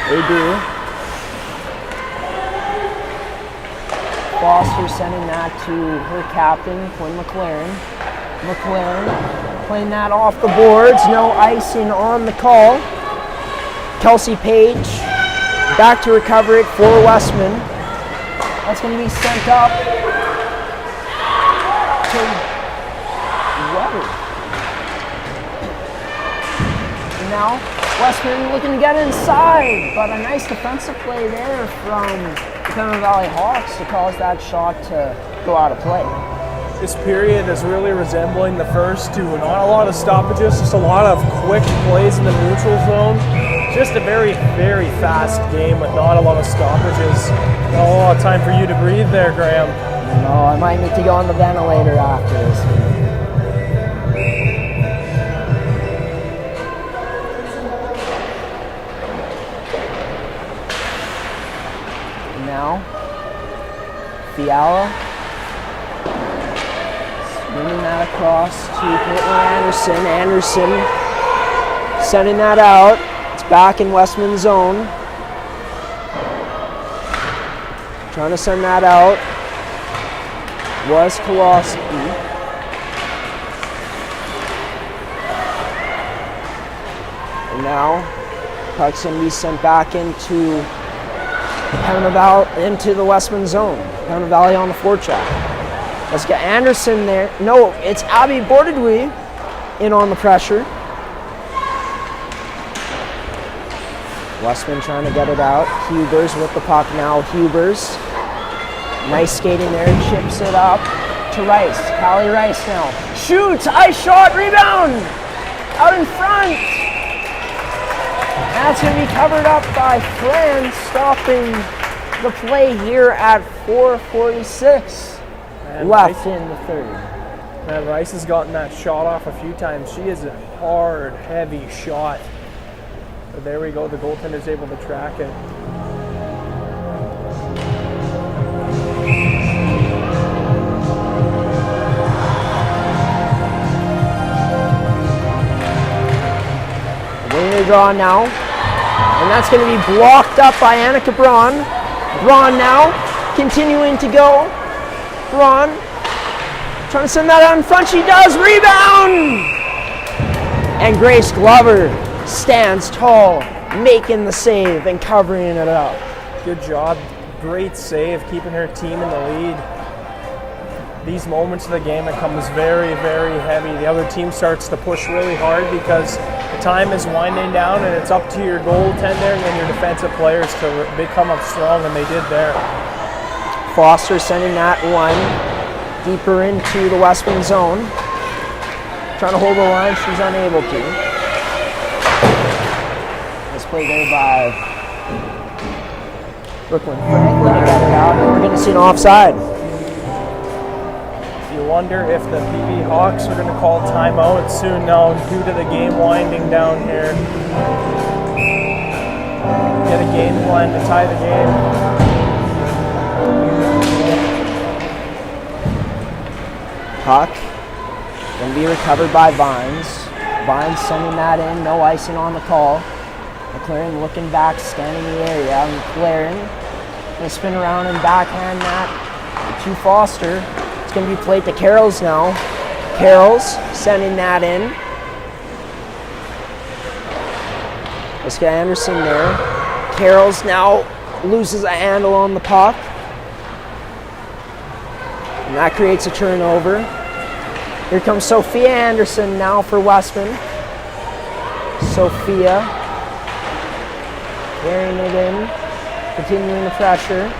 They do. Foster sending that to her captain, Quinn McLaren. McLaren playing that off the boards. No icing on the call. Kelsey Page back to recover it for Westman. That's going to be sent up to Weber. And now Westman looking to get inside, but a nice defensive play there from the Pembina Valley Hawks to cause that shot to go out of play.
This period is really resembling the first two. Not a lot of stoppages, just a lot of quick plays in the neutral zone. Just a very, very fast game with not a lot of stoppages. Not a lot of time for you to breathe there, Graham.
No, I might need to go on the ventilator after this. Now, Fiala swinging that across to Caitlin Anderson. Anderson sending that out. It's back in Westman zone. Trying to send that out was Kowalski. And now, puck's going to be sent back into Pembina Valley, into the Westman zone. Pembina Valley on the forecheck. Let's get Anderson there. No, it's Abby Bordegley in on the pressure. Westman trying to get it out. Hubers with the puck now. Hubers. Nice skating there. Chips it up to Rice. Callie Rice now. Shoots. Ice shot. Rebound. Out in front. That's going to be covered up by Fran, stopping the play here at 4:46 left in the third.
Man, Rice has gotten that shot off a few times. She is a hard, heavy shot. But there we go. The goaltender's able to track it.
Waiting to draw now. And that's going to be blocked up by Annika Braun. Braun now continuing to go. Braun trying to send that out in front. She does. Rebound! And Grace Glover stands tall, making the save and covering it up.
Good job. Great save, keeping her team in the lead. These moments of the game, it comes very, very heavy. The other team starts to push really hard because the time is winding down and it's up to your goaltender and your defensive players to become up strong, and they did there.
Foster sending that one deeper into the Westman zone. trying to hold the line. She's unable to. Nice play there by Brooklyn Franklin to get it out, and we're going to see an offside.
You wonder if the PB Hawks are going to call timeout soon now due to the game winding down here. Get a game plan to tie the game.
Puck going to be recovered by Vines. Vines sending that in, no icing on the call. McLaren looking back, scanning the area. McLaren going to spin around and backhand that to Foster. It's going to be played to Carroll's now. Carroll's sending that in. Let's get Anderson there. Carroll's now loses a handle on the puck. And that creates a turnover. Here comes Sophia Anderson now for Westman. Sophia carrying it in, continuing the pressure.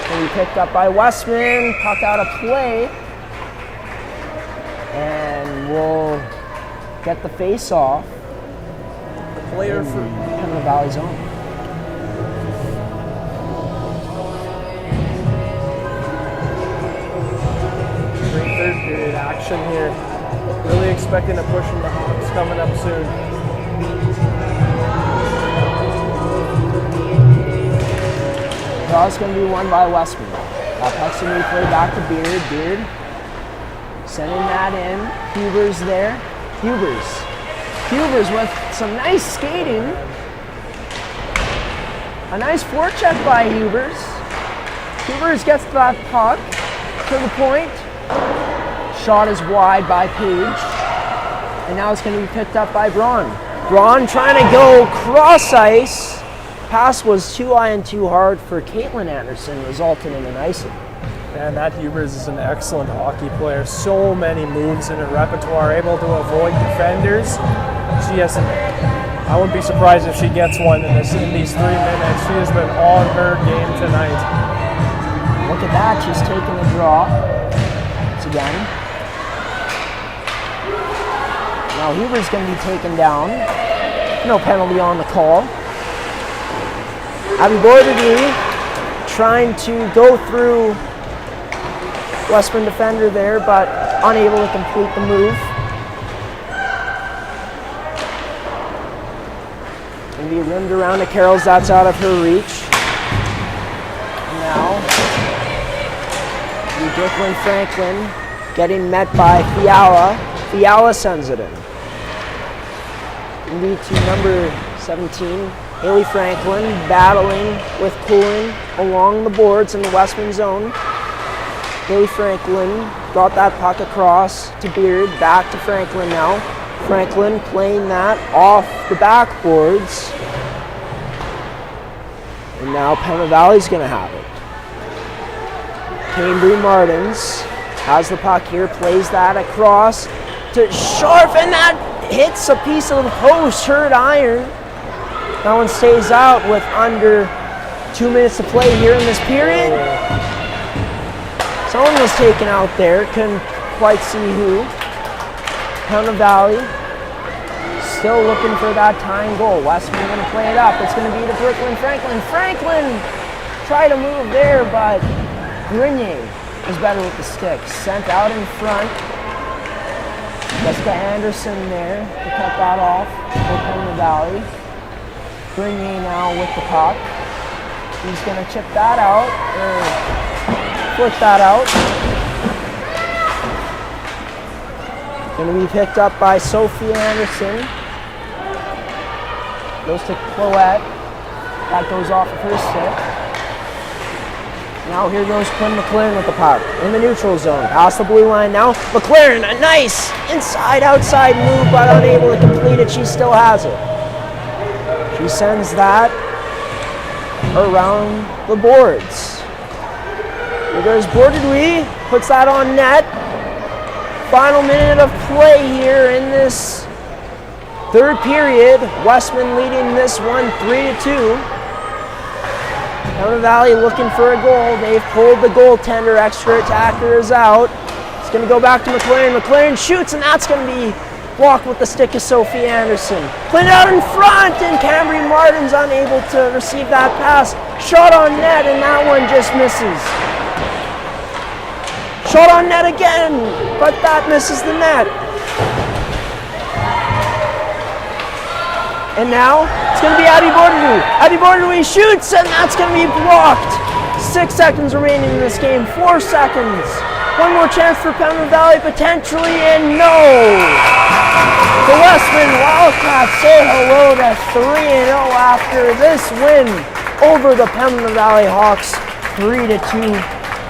Going to be picked up by Westman. Puck out of play. And we'll get the face off.
The player for
Pembina Valley zone.
great third period action here. Really expecting a push from the Hawks coming up soon.
Draw is going to be won by Westman. That puck's going to be played back to Beard. Beard sending that in. Hubers there. Hubers with some nice skating. A nice forecheck by Hubers. Hubers gets that puck to the point. Shot is wide by Page. And now it's going to be picked up by Braun. Braun trying to go cross ice. Pass was too high and too hard for Caitlin Anderson, resulting in an icing.
Man, that Hubers is an excellent hockey player. So many moves in her repertoire, able to avoid defenders. She hasn't. I wouldn't be surprised if she gets one in these 3 minutes. She has been on her game tonight.
Look at that, she's taking the draw. Once again. Now Huber's going to be taken down. No penalty on the call. Abby Borderly trying to go through Westman defender there, but unable to complete the move. Going to be rimmed around to Carroll's, that's out of her reach. Now, Brooklyn Franklin getting met by Fiala. Fiala sends it in. Lead to number 17. Haley Franklin battling with Pullen along the boards in the Westman zone. Haley Franklin got that puck across to Beard, back to Franklin now. Franklin playing that off the backboards. And now Pembina Valley's going to have it. Cambry Martins has the puck here, plays that across to Sharp, and that hits a piece of the post, hurt iron. That one stays out with under 2 minutes to play here in this period. Someone was taken out there, couldn't quite see who. Pembina Valley still looking for that tying goal. Westman going to play it up. It's going to be to Brooklyn Franklin. Franklin tried to move there, but Grenier is better with the stick. Sent out in front. Jessica Anderson there to cut that off for Pembina Valley. Grenier now with the puck. He's going to chip that out, or flick that out. Going to be picked up by Sophie Anderson. Goes to Cloette. That goes off of her stick. Now here goes Quinn McLaren with the puck in the neutral zone. Past the blue line now. McLaren, a nice inside-outside move, but unable to complete it. She still has it. She sends that around the boards. Here goes Bourdouille, puts that on net. Final minute of play here in this third period. Westman leading this one 3-2. Pembina Valley looking for a goal. They've pulled the goaltender. Extra attacker is out. It's going to go back to McLaren. McLaren shoots, and that's going to be blocked with the stick of Sophie Anderson. Playing out in front, and Cambry Martin's unable to receive that pass. Shot on net, and that one just misses. Shot on net again, but that misses the net. And now it's going to be Adi Bordelou. Adi Bordelou shoots, and that's going to be blocked. 6 seconds remaining in this game. 4 seconds. One more chance for Pembina Valley potentially, and no! The Westman Wildcats say hello to 3-0 after this win over the Pembina Valley Hawks, 3-2.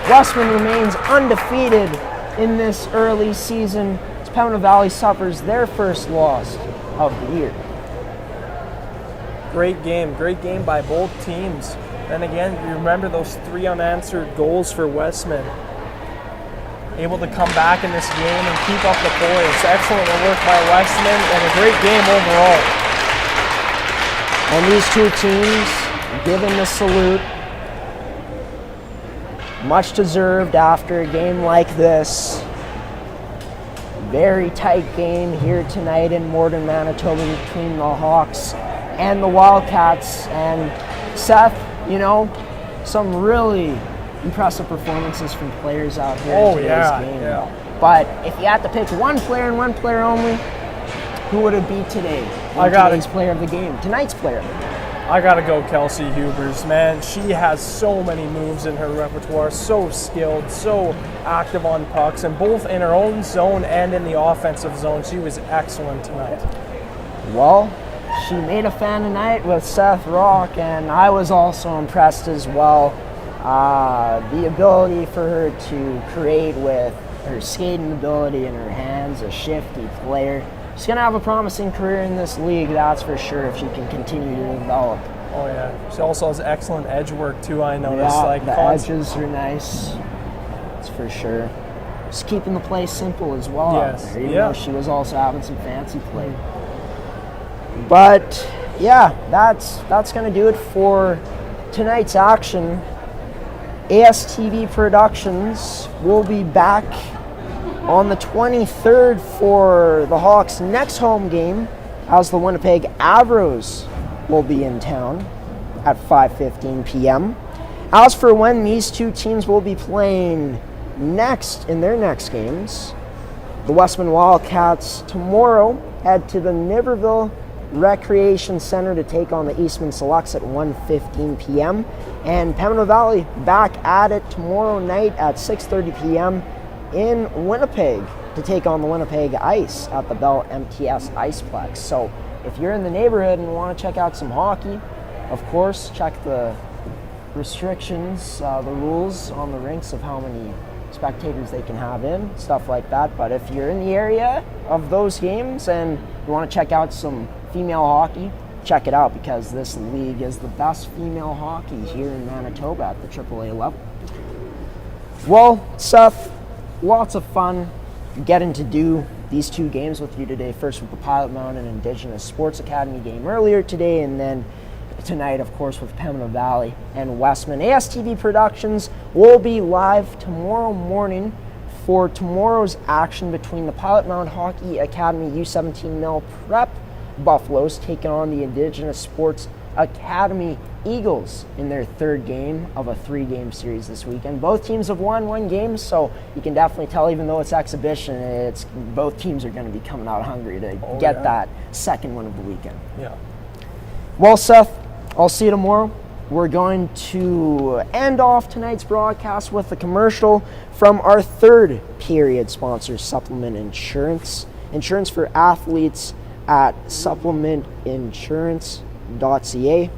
Westman remains undefeated in this early season as Pembina Valley suffers their first loss of the year.
Great game by both teams. Then again, you remember those 3 unanswered goals for Westman. Able to come back in this game and keep up the poise. Excellent work by Westman and a great game overall.
And these two teams given the salute. Much deserved after a game like this. Very tight game here tonight in Morden, Manitoba between the Hawks and the Wildcats. And Seth, you know, some really impressive performances from players out here in today's game.
Yeah.
But if you had to pick one player and one player only, who would it be today? Today's player of the game, tonight's player of the game.
I gotta go Kelsey Hubers, man. She has so many moves in her repertoire, so skilled, so active on pucks, and both in her own zone and in the offensive zone. She was excellent tonight.
Well, she made a fan tonight with Seth Rock, and I was also impressed as well. The ability for her to create with her skating ability and her hands, a shifty player. She's going to have a promising career in this league, that's for sure, if she can continue to develop.
Oh yeah, she also has excellent edge work too, I noticed.
Yeah,
like
the edges are nice, that's for sure. Just keeping the play simple as well.
Yes,
Even though she was also having some fancy play. But yeah, that's going to do it for tonight's action. ASTV Productions will be back on the 23rd for the Hawks' next home game, as the Winnipeg Avros will be in town at 5:15 p.m. As for when these two teams will be playing next in their next games, the Westman Wildcats tomorrow head to the Niverville Recreation Center to take on the Eastman Selects at 1:15 p.m. And Pembina Valley back at it tomorrow night at 6:30 p.m. in Winnipeg to take on the Winnipeg Ice at the Bell MTS Iceplex. So if you're in the neighborhood and want to check out some hockey, of course, check the restrictions, the rules on the rinks of how many spectators they can have in, stuff like that. But if you're in the area of those games and you want to check out some female hockey, check it out, because this league is the best female hockey here in Manitoba at the AAA level. Well, Seth, lots of fun getting to do these two games with you today. First with the Pilot Mountain Indigenous Sports Academy game earlier today, and then tonight, of course, with Pembina Valley and Westman. ASTV Productions will be live tomorrow morning for tomorrow's action between the Pilot Mountain Hockey Academy U17 male prep Buffaloes taking on the Indigenous Sports Academy Eagles in their third game of a 3-game series this weekend. Both teams have won one game, so you can definitely tell, even though it's exhibition, it's both teams are going to be coming out hungry to get that second win of the weekend.
Yeah.
Well, Seth, I'll see you tomorrow. We're going to end off tonight's broadcast with a commercial from our third period sponsor, Supplement Insurance. Insurance for athletes at supplementinsurance.ca.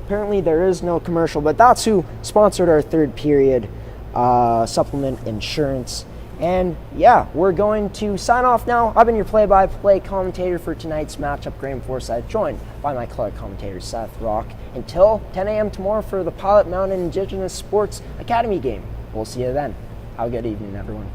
Apparently there is no commercial, but that's who sponsored our third period, Supplement Insurance. And yeah, we're going to sign off now. I've been your play-by-play commentator for tonight's matchup, Graham Forsyth, joined by my color commentator, Seth Rock. Until 10 a.m. tomorrow for the Pilot Mountain Indigenous Sports Academy game. We'll see you then. Have a good evening, everyone.